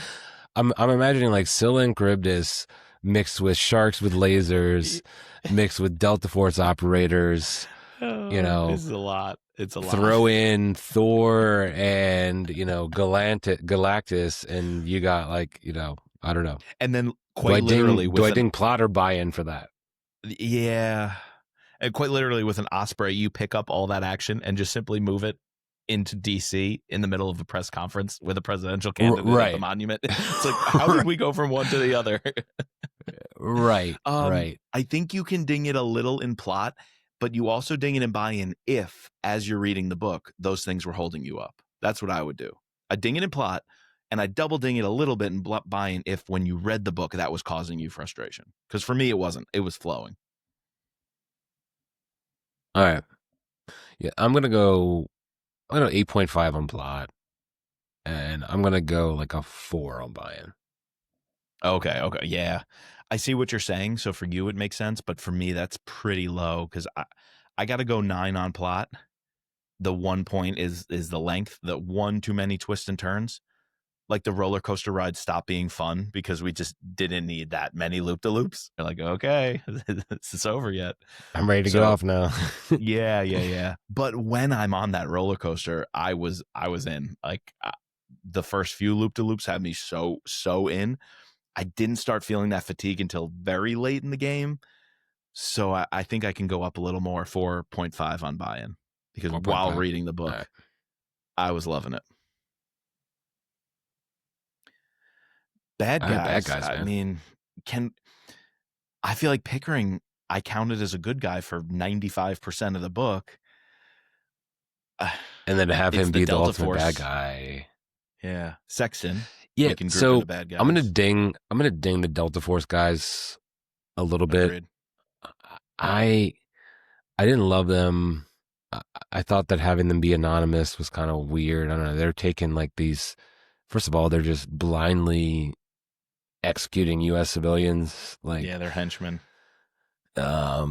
I'm imagining like Scylla and Charybdis mixed with sharks with lasers, mixed with Delta Force operators. You know, it's a lot. Throw in Thor and, you know, Galactus, and you got like, you know, I don't know. And then quite literally, do I ding plot or buy in for that? Yeah. And quite literally with an Osprey, you pick up all that action and just simply move it into DC in the middle of a press conference with a presidential candidate at the monument. It's like, how did we go from one to the other? Right. I think you can ding it a little in plot, but you also ding it in buy-in if, as you're reading the book, those things were holding you up. That's what I would do. I ding it in plot, and I double ding it a little bit in buy-in if, when you read the book, that was causing you frustration. Because for me, it wasn't. It was flowing. All right. Yeah, I'm going to go 8.5 on plot, and I'm going to go like a 4 on buy-in. Okay. Yeah. I see what you're saying. So for you, it makes sense. But for me, that's pretty low because I got to go 9 on plot. The 1 point is the length, the one too many twists and turns. Like the roller coaster ride stopped being fun because we just didn't need that many loop-de-loops. You're like, okay, it's over yet. I'm ready to get off now. Yeah. But when I'm on that roller coaster, I was in. Like the first few loop-de-loops had me so in. I didn't start feeling that fatigue until very late in the game. So I think I can go up a little more, 4.5 on buy-in. Because while reading the book, I was loving it. Bad Bad guys. guys, I man. mean, I feel like Pickering, I counted as a good guy for 95% of the book. And then to have It's him the be the Delta ultimate bad Force. guy. Yeah. Sexton. Yeah. We can group So into bad guys. I'm gonna ding the Delta Force guys a little bit. Agreed. I didn't love them. I thought that having them be anonymous was kind of weird. I don't know. They're taking like these. First of all, they're just blindly executing U.S. civilians. Like, Yeah, they're henchmen. I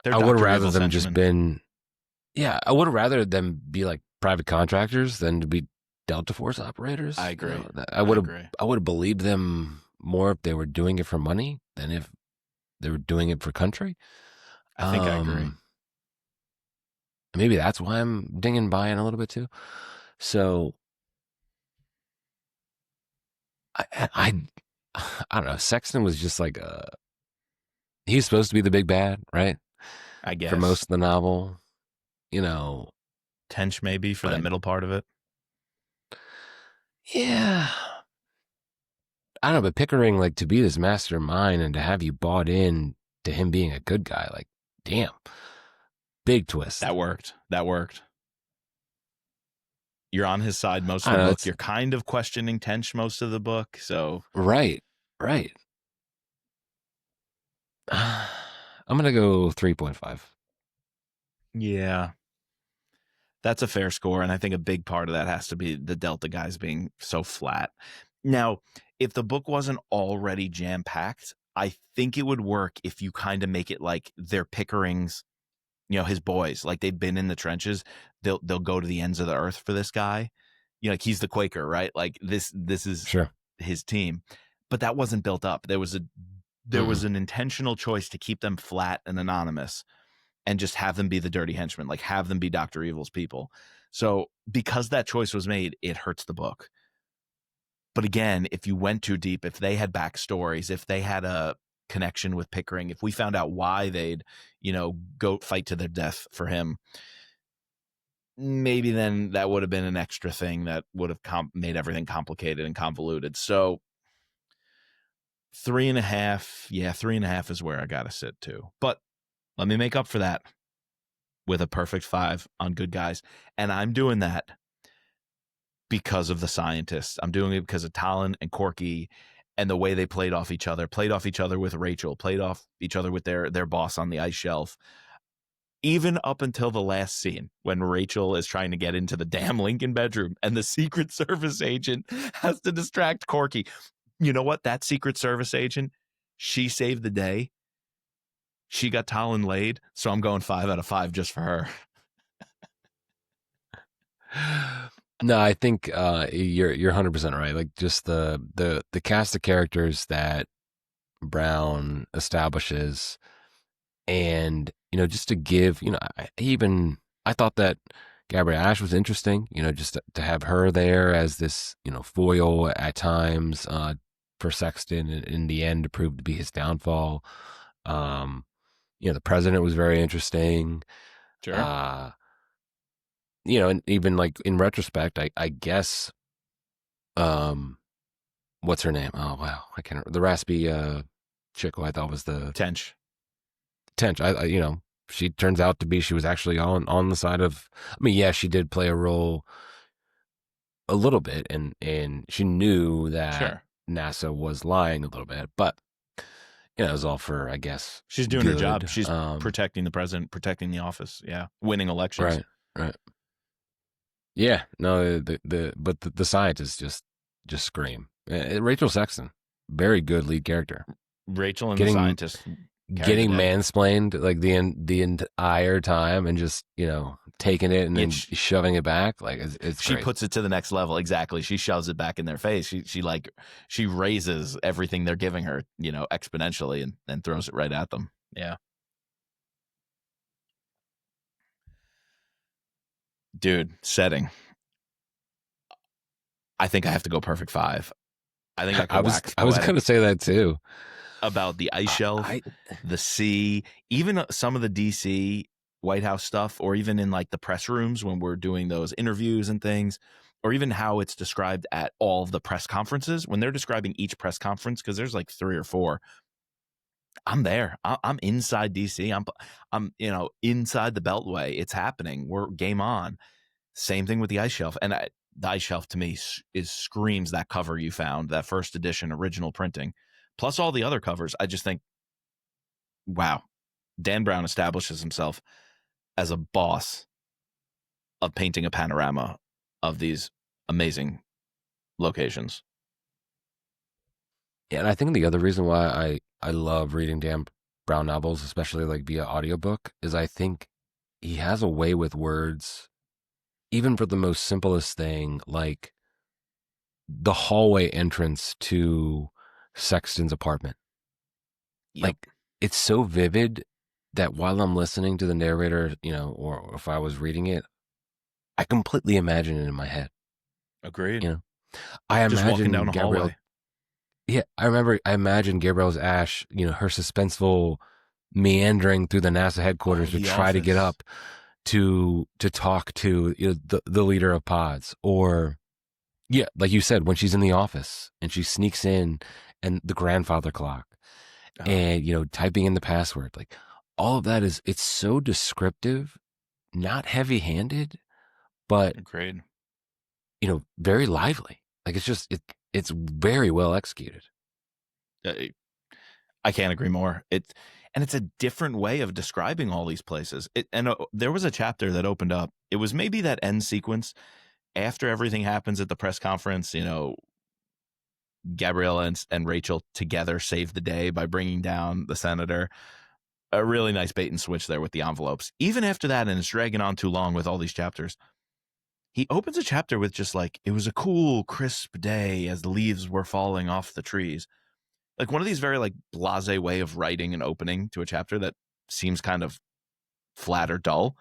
They're would have Dr. rather Evil's them henchmen. just been. Yeah, I would have rather them be like private contractors than to be Delta Force operators. I agree. I would have believed them more if they were doing it for money than if they were doing it for country. I think I agree. Maybe that's why I'm dinging Bayern a little bit too. So I don't know. Sexton was just like he's supposed to be the big bad, right? I guess. For most of the novel, you know. Tench maybe for the middle part of it. Yeah. I don't know, but Pickering, like, to be this mastermind and to have you bought in to him being a good guy, like, damn. Big twist. That worked. You're on his side most of the book. You're kind of questioning Tench most of the book, so. Right. I'm going to go 3.5. Yeah. That's a fair score, and I think a big part of that has to be the Delta guys being so flat. Now, if the book wasn't already jam-packed, I think it would work if you kind of make it like they're Pickering's, his boys. Like, they've been in the trenches. They'll go to the ends of the earth for this guy. Like, he's the Quaker, right? Like, this is his team. But that wasn't built up. There was an intentional choice to keep them flat and anonymous and just have them be the dirty henchmen, like have them be Dr. Evil's people. So because that choice was made, it hurts the book. But again, if you went too deep, if they had backstories, if they had a connection with Pickering, if we found out why they'd, go fight to their death for him, maybe then that would have been an extra thing that would have made everything complicated and convoluted. So 3.5. Yeah, 3.5 is where I got to sit too. But let me make up for that with a perfect 5 on Good Guys. And I'm doing that because of the scientists. I'm doing it because of Talon and Corky and the way they played off each other with Rachel, played off each other with their boss on the ice shelf. Even up until the last scene when Rachel is trying to get into the damn Lincoln bedroom and the Secret Service agent has to distract Corky. You know what? That Secret Service agent, she saved the day. She got Talon laid, so I'm going 5 out of 5 just for her. No, I think you're 100% right. Like, just the cast of characters that Brown establishes, and just to give, I thought that Gabrielle Ash was interesting. Just to have her there as this foil at times for Sexton, and in the end to prove to be his downfall. The president was very interesting. Sure. And even like in retrospect, I guess, what's her name? Oh, wow. I can't remember. The raspy chick who I thought was the Tench. She turns out to be, she was actually on the side of, she did play a role a little bit, and she knew that NASA was lying a little bit, but it was all for, I guess, she's doing her job. She's protecting the president, protecting the office. Yeah. Winning elections. Right. Yeah. No, but the scientists just scream. Rachel Sexton, very good lead character. Rachel and the scientist getting mansplained like the entire time and just taking it and then shoving it back, like it's she great. Puts it to the next level. Exactly. She shoves it back in their face. She raises everything they're giving her exponentially and throws it right at them. Yeah, dude. Setting, I think I have to go perfect 5. I think I was going to say that too. About the ice shelf, the sea, even some of the DC White House stuff, or even in like the press rooms when we're doing those interviews and things, or even how it's described at all of the press conferences, when they're describing each press conference, because there's like 3 or 4, I'm there. I'm inside DC. I'm inside the Beltway. It's happening. We're game on. Same thing with the ice shelf. And the ice shelf to me screams that cover you found, that first edition original printing, plus all the other covers. I just think, wow, Dan Brown establishes himself as a boss of painting a panorama of these amazing locations. Yeah, and I think the other reason why I love reading Dan Brown novels, especially like via audiobook, is I think he has a way with words, even for the most simplest thing, like the hallway entrance to Sexton's apartment. Yep. Like, it's so vivid that while I'm listening to the narrator, or if I was reading it, I completely imagine it in my head. Agreed. I just imagine walking down a Gabrielle. hallway. Yeah, I imagine Gabrielle's Ash, her suspenseful meandering through the NASA headquarters to try to get up to talk to the leader of pods. Or, yeah, like you said, when she's in the office and she sneaks in and the grandfather clock and, typing in the password, like all of that it's so descriptive, not heavy handed, but, Agreed. very lively. Like it's very well executed. I can't agree more. It's a different way of describing all these places. There was a chapter that opened up. It was maybe that end sequence after everything happens at the press conference. Gabriella and Rachel together save the day by bringing down the senator. A really nice bait and switch there with the envelopes. Even after that, and it's dragging on too long with all these chapters, he opens a chapter with just like, it was a cool, crisp day as the leaves were falling off the trees. Like one of these very like blasé way of writing and opening to a chapter that seems kind of flat or dull.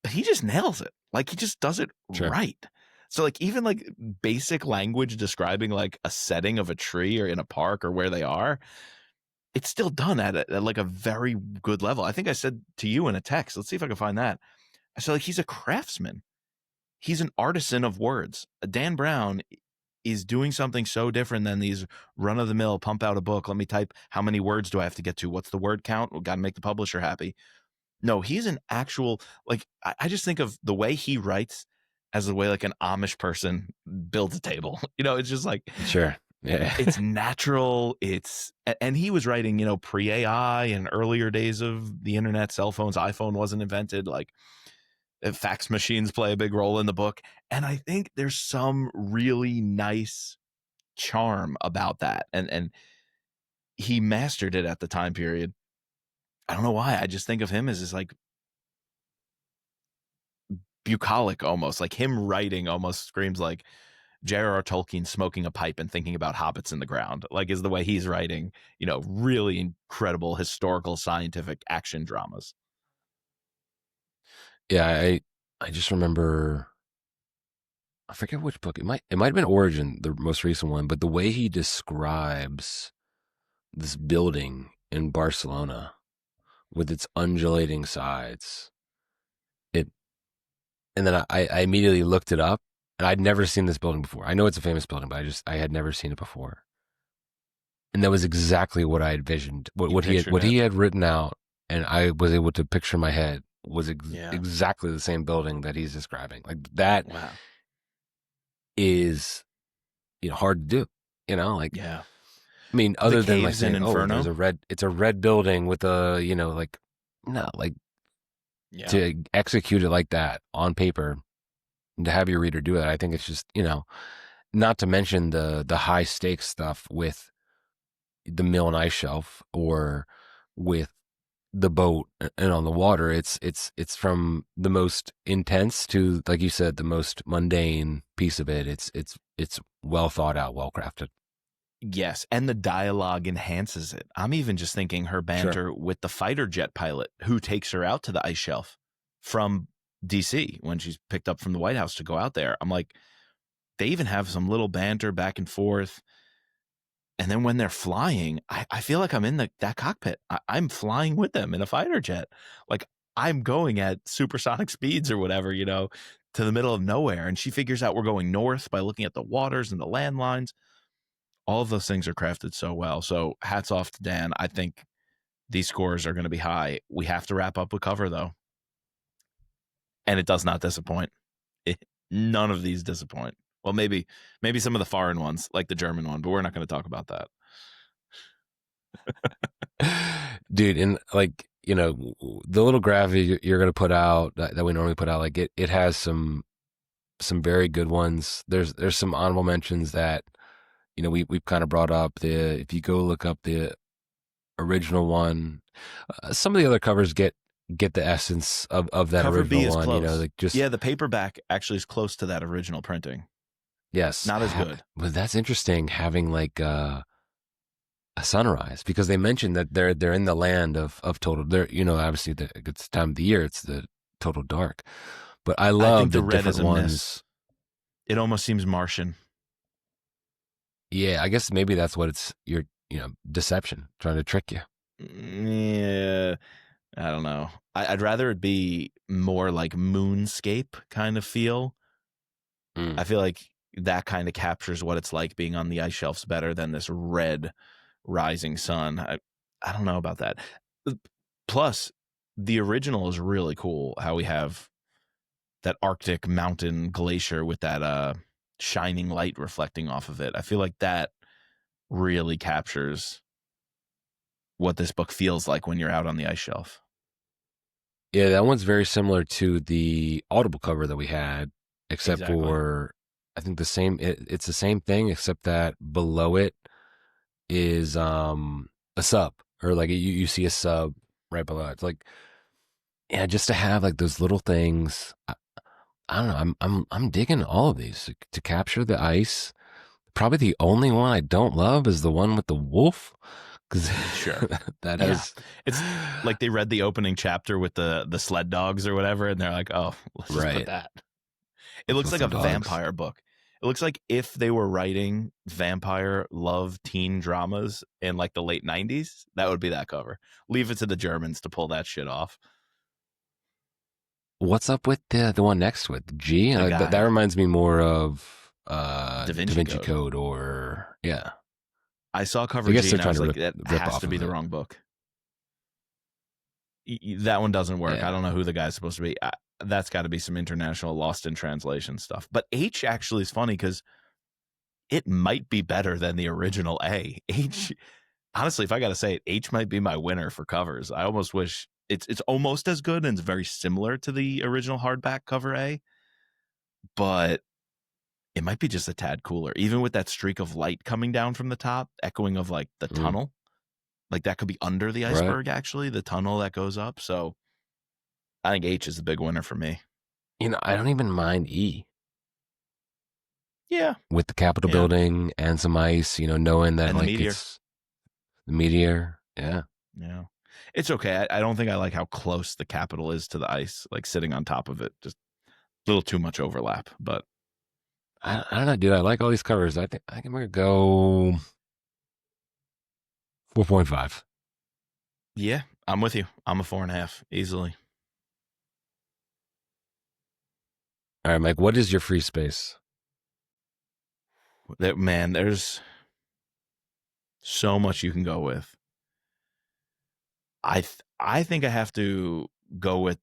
But he just nails it. Like he just does it right. So like even like basic language describing like a setting of a tree or in a park or where they are, it's still done at like a very good level. I think I said to you in a text, let's see if I can find that. I said like he's a craftsman. He's an artisan of words. Dan Brown is doing something so different than these run-of-the-mill pump out a book. Let me type, how many words do I have to get to? What's the word count? We got to make the publisher happy. No, he's an actual, like, I just think of the way he writes as the way like an Amish person builds a table. It's just like, sure. Yeah. It's natural. And he was writing, pre-AI and earlier days of the internet, cell phones, iPhone wasn't invented. Like, fax machines play a big role in the book. And I think there's some really nice charm about that. And he mastered it at the time period. I don't know why. I just think of him as this like bucolic almost. Like him writing almost screams like J.R.R. Tolkien smoking a pipe and thinking about hobbits in the ground. Like is the way he's writing, really incredible historical scientific action dramas. Yeah, I just remember, I forget which book. It might have been Origin, the most recent one, but the way he describes this building in Barcelona with its undulating sides, and then I immediately looked it up, and I'd never seen this building before. I know it's a famous building, but I had never seen it before. And that was exactly what I envisioned. What he had written out, and I was able to picture in my head was exactly the same building that he's describing. Like that is hard to do. Like I mean, other than like saying, there's it's a red building with a to execute it like that on paper and to have your reader do it. I think it's just not to mention the high stakes stuff with the mill and ice shelf or with the boat and on the water. It's from the most intense to, like you said, the most mundane piece of it. It's well thought out, well crafted. Yes, and the dialogue enhances it. I'm even just thinking her banter with the fighter jet pilot who takes her out to the ice shelf from DC when she's picked up from the White House to go out there. I'm like, they even have some little banter back and forth. And then when they're flying, I feel like I'm in that cockpit. I'm flying with them in a fighter jet. Like I'm going at supersonic speeds or whatever, to the middle of nowhere, and she figures out we're going north by looking at the waters and the landlines. All of those things are crafted so well. So hats off to Dan. I think these scores are going to be high. We have to wrap up with cover, though. And it does not disappoint. None of these disappoint. Well, maybe some of the foreign ones, like the German one, but we're not going to talk about that. Dude, and like, you know, the little graphic you're going to put out that we normally put out, like it has some very good ones. There's some honorable mentions that, you know, we've kind of brought up. If you go look up the original one, some of the other covers get the essence of that Cover B original is one. close. You know, like just the paperback actually is close to that original printing. Yes, not as good. But that's interesting, having like a sunrise, because they mentioned that they're in the land of total. They're, you know, obviously it's the time of the year, it's the total dark. But I love the red different ones. It almost seems Martian. Yeah, I guess maybe that's what it's. You know, deception, trying to trick you. Yeah, I don't know. I'd rather it be more like moonscape kind of feel. I feel like that kind of captures what it's like being on the ice shelves better than this red rising sun. I don't know about that. Plus, the original is really cool. How we have that Arctic mountain glacier with that shining light reflecting off of it. I feel like that really captures what this book feels like when you're out on the ice shelf. Yeah, that one's very similar to the Audible cover that we had, except for, I think it's the same thing, except that below it is a sub, or like you see a sub right below it. It's like, yeah, just to have like those little things. I don't know. I'm digging all of these to capture the ice. Probably the only one I don't love is the one with the wolf. Because that is, it's like they read the opening chapter with the sled dogs or whatever, and they're like, "Oh, let's just put that." It looks like a vampire book. It looks like if they were writing vampire love teen dramas in like the late 90s, that would be that cover. Leave it to the Germans to pull that shit off. What's up with the one next to it? G? That reminds me more of Da Vinci Code, or yeah. I saw cover G and I was like, that has to be the wrong book. That one doesn't work. Yeah. I don't know who the guy's supposed to be. That's got to be some international lost in translation stuff. But H actually is funny because it might be better than the original A. H, honestly, if I got to say it, H might be my winner for covers. I almost wish it's almost as good and it's very similar to the original hardback cover A. But it might be just a tad cooler, even with that streak of light coming down from the top, echoing of like the tunnel. Like that could be under the iceberg, actually, the tunnel that goes up. So I think H is the big winner for me. You know, I don't even mind E. Yeah. With the Capitol building and some ice, you know, knowing that like it's the meteor. Yeah. Yeah. It's okay. I don't think I like how close the Capitol is to the ice, like sitting on top of it. Just a little too much overlap, but. I don't know, dude. I like all these covers. I think I'm gonna go 4.5. Yeah, I'm with you. I'm a 4.5 easily. All right, Mike. What is your free space? Man, there's so much you can go with. I think I have to go with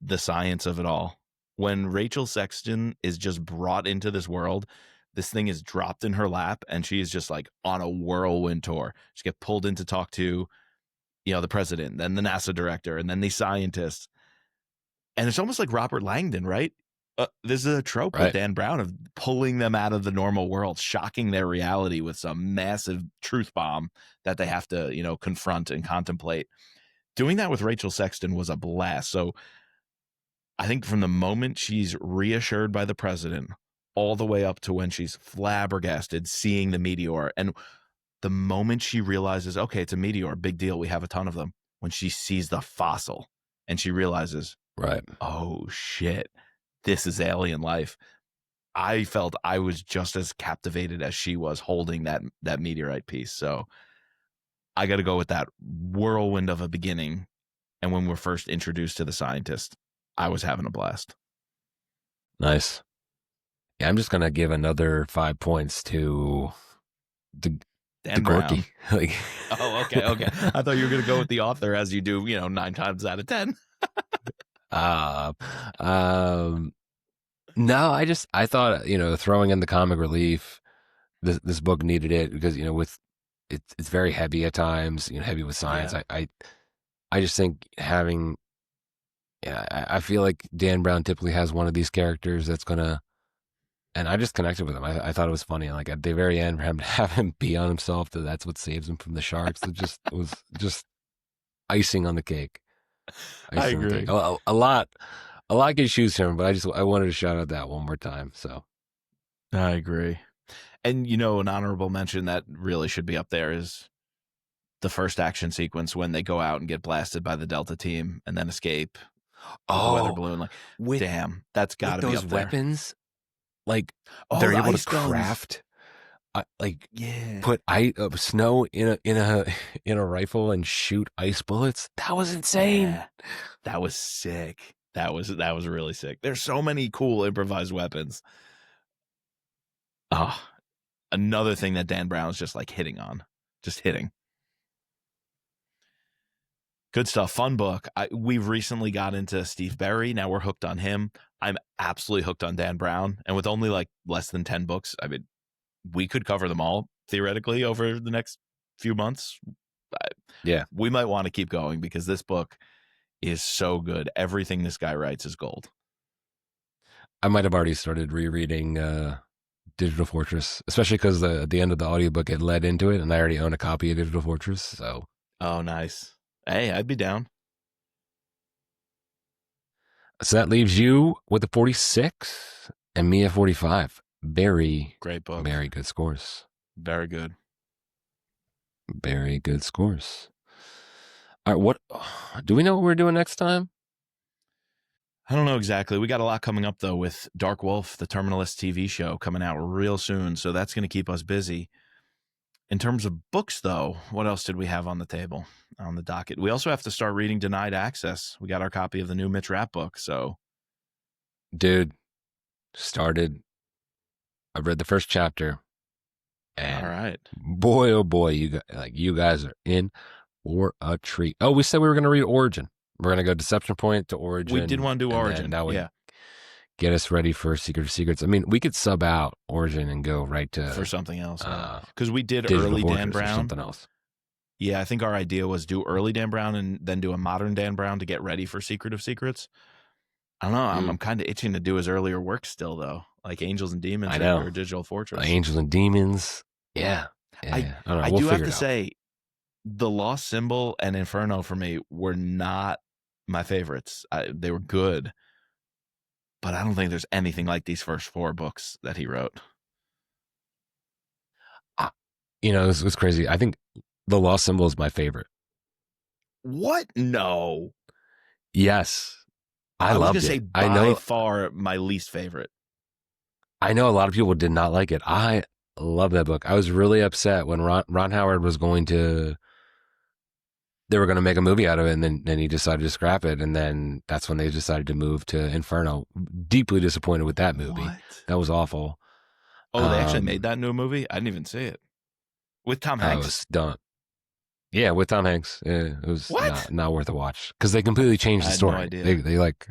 the science of it all. When Rachel Sexton is just brought into this world, this thing is dropped in her lap and she is just like on a whirlwind tour. She gets pulled in to talk to, you know, the president, then the NASA director, and then the scientists. And it's almost like Robert Langdon, right? This is a trope with Dan Brown of pulling them out of the normal world, shocking their reality with some massive truth bomb that they have to, you know, confront and contemplate. Doing that with Rachel Sexton was a blast. So I think from the moment she's reassured by the president all the way up to when she's flabbergasted seeing the meteor, and the moment she realizes, okay, it's a meteor, big deal, we have a ton of them, when she sees the fossil and she realizes, oh shit, this is alien life. I felt I was just as captivated as she was holding that meteorite piece. So I got to go with that whirlwind of a beginning. And when we're first introduced to the scientist, I was having a blast. Nice. Yeah, I'm just gonna give another 5 points to the Dan Gorky. Brown. Oh, okay. I thought you were gonna go with the author, as you do, 9 times out of 10. uh, um, no, I thought throwing in the comic relief, this book needed it because with it's very heavy at times, heavy with science. Yeah. I just think having, yeah, I feel like Dan Brown typically has one of these characters that's gonna. And I just connected with him. I thought it was funny. Like at the very end, for him to have him pee on himself, that's what saves him from the sharks. It was just icing on the cake. I agree. A lot gets used from him, but I wanted to shout out that one more time. So I agree. And an honorable mention that really should be up there is the first action sequence when they go out and get blasted by the Delta team and then escape. The weather balloon. Damn, that's got to be up there. Those weapons. Like they're able to craft, put snow in a rifle and shoot ice bullets. That was insane. Yeah, that was sick. That was really sick. There's so many cool improvised weapons. Oh, another thing that Dan Brown's just hitting. Good stuff. Fun book. We've recently got into Steve Berry. Now we're hooked on him. I'm absolutely hooked on Dan Brown. And with only less than 10 books, I mean, we could cover them all theoretically over the next few months. Yeah. We might want to keep going because this book is so good. Everything this guy writes is gold. I might have already started rereading Digital Fortress, especially because the end of the audiobook had led into it, and I already own a copy of Digital Fortress. So, oh, nice. Hey, I'd be down. So that leaves you with a 46 and me at 45. Very great book. Very good scores. Very good. Very good scores. All right, what do we know what we're doing next time? I don't know exactly. We got a lot coming up though with Dark Wolf, the Terminalist TV show coming out real soon, so that's going to keep us busy. In terms of books, though, what else did we have on the table, on the docket? We also have to start reading Denied Access. We got our copy of the new Mitch Rapp book, so. Dude, I've read the first chapter. And all right. Boy, oh boy, you guys are in for a treat. Oh, we said we were going to read Origin. We're going to go Deception Point to Origin. We did want to do Origin. That would get us ready for Secret of Secrets. I mean, we could sub out Origin and go right to for something else. Because we did Digital early Fortress Dan Brown. Or something else. Yeah, I think our idea was do early Dan Brown and then do a modern Dan Brown to get ready for Secret of Secrets. I don't know. I'm kind of itching to do his earlier work still, though, like Angels and Demons or Digital Fortress. Angels and Demons. Yeah. I don't know. I do have to say, The Lost Symbol and Inferno for me were not my favorites. They were good, but I don't think there's anything like these first 4 books that he wrote. This was crazy. I think The Lost Symbol is my favorite. What? No. Yes. I loved it. Say by far my least favorite. I know a lot of people did not like it. I love that book. I was really upset when Ron Howard was they were going to make a movie out of it, and then he decided to scrap it, and then that's when they decided to move to Inferno. Deeply disappointed with that movie. What? That was awful. Oh, they actually made that new movie? I didn't even see it. With Tom Hanks? I was done. Yeah, with Tom Hanks. Yeah, it was not worth a watch because they completely changed the story. I had no idea. They like.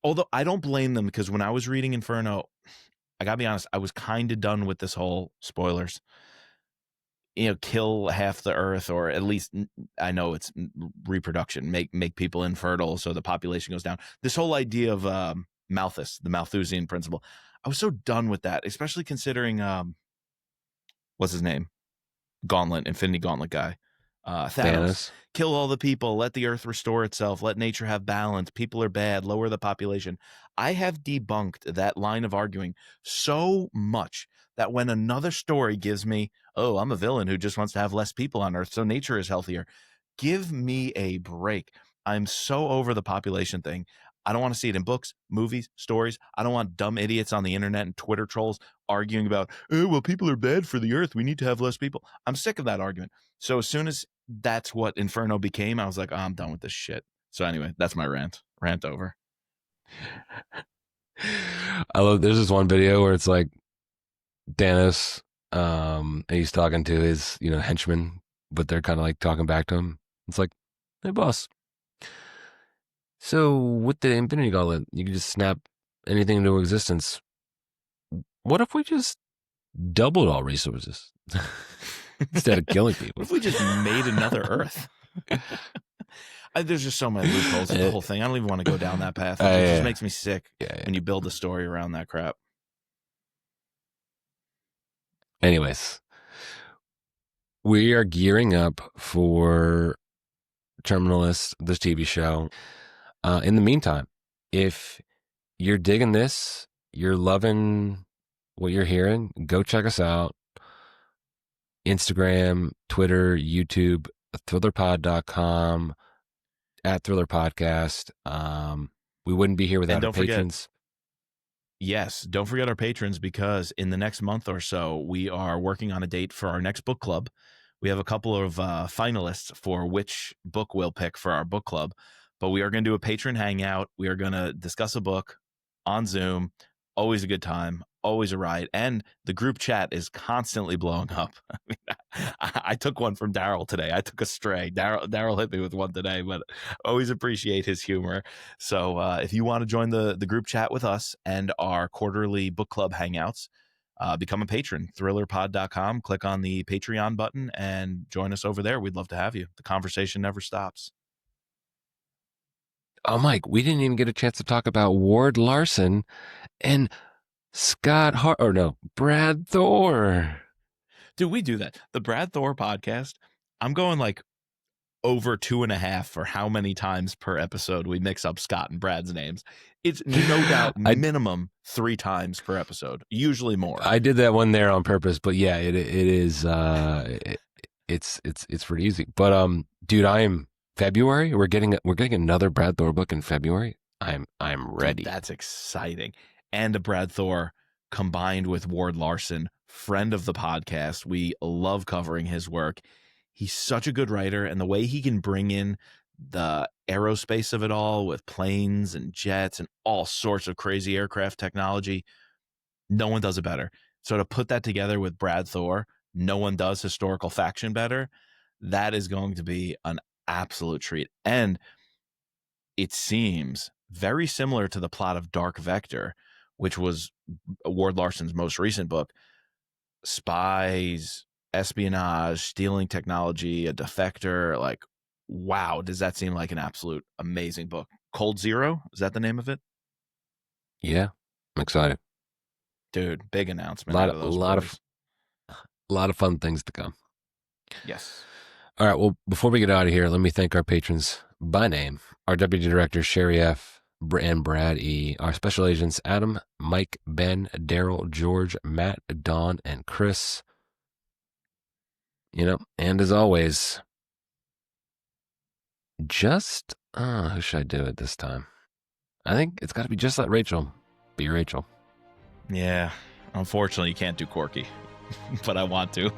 Although I don't blame them because when I was reading Inferno, I gotta be honest, I was kind of done with this whole spoilers. Kill half the earth, or at least I know reproduction, make people infertile so the population goes down. This whole idea of Malthus, the Malthusian principle, I was so done with that, especially considering what's his name? Gauntlet, Infinity Gauntlet guy. Thanos. Kill all the people, let the earth restore itself, let nature have balance, people are bad, lower the population. I have debunked that line of arguing so much that when another story gives me, oh, I'm a villain who just wants to have less people on earth, so nature is healthier, give me a break. I'm so over the population thing. I don't want to see it in books, movies, stories. I don't want dumb idiots on the internet and Twitter trolls arguing about, oh, well, people are bad for the earth, we need to have less people. I'm sick of that argument. So as soon as that's what Inferno became, I was like, oh, I'm done with this shit. So anyway, that's my rant over. I love. There's this one video where it's like Dennis, and he's talking to his henchmen, but they're kind of like talking back to him. It's like, hey boss, so with the Infinity Gauntlet, you can just snap anything into existence. What if we just doubled all resources instead of killing people? What if we just made another Earth? There's just so many loopholes in the whole thing. I don't even want to go down that path. It just makes me sick when you build a story around that crap. Anyways, we are gearing up for Terminalist, this TV show. In the meantime, if you're digging this, you're loving what you're hearing, go check us out. Instagram, Twitter, YouTube, thrillerpod.com, at Thriller Podcast. We wouldn't be here without our patrons. Yes, don't forget our patrons, because in the next month or so, we are working on a date for our next book club. We have a couple of finalists for which book we'll pick for our book club, but we are going to do a patron hangout. We are going to discuss a book on Zoom. Always a good time, always a ride. And the group chat is constantly blowing up. I took one from Daryl today. I took a stray. Daryl hit me with one today, but always appreciate his humor. So if you want to join the group chat with us and our quarterly book club hangouts, become a patron. thrillerpod.com. Click on the Patreon button and join us over there. We'd love to have you. The conversation never stops. Oh, Mike, we didn't even get a chance to talk about Ward Larson and Brad Thor. Dude, we do that. The Brad Thor podcast, I'm going like over 2.5 for how many times per episode we mix up Scott and Brad's names. It's no doubt minimum 3 times per episode, usually more. I did that one there on purpose, but yeah, it is it's pretty easy. But dude, I am February. We're getting another Brad Thor book in February. I'm ready. Dude, that's exciting. And a Brad Thor combined with Ward Larson, friend of the podcast. We love covering his work. He's such a good writer, and the way he can bring in the aerospace of it all with planes and jets and all sorts of crazy aircraft technology, no one does it better. So to put that together with Brad Thor, no one does historical faction better. That is going to be an absolute treat. And it seems very similar to the plot of Dark Vector, which was Ward Larson's most recent book. Spies, espionage, stealing technology, a defector. Like, wow, does that seem like an absolute amazing book? Cold Zero, is that the name of it? Yeah, I'm excited. Dude, big announcement. A lot of fun things to come. Yes. All right, well, before we get out of here, let me thank our patrons by name. Our Deputy Director, Sherry F., and Brad E., our special agents, Adam, Mike, Ben, Daryl, George, Matt, Don, and Chris. And as always, just, who should I do it this time? I think it's got to be just like Rachel. Be Rachel. Yeah, unfortunately, you can't do Corky, but I want to.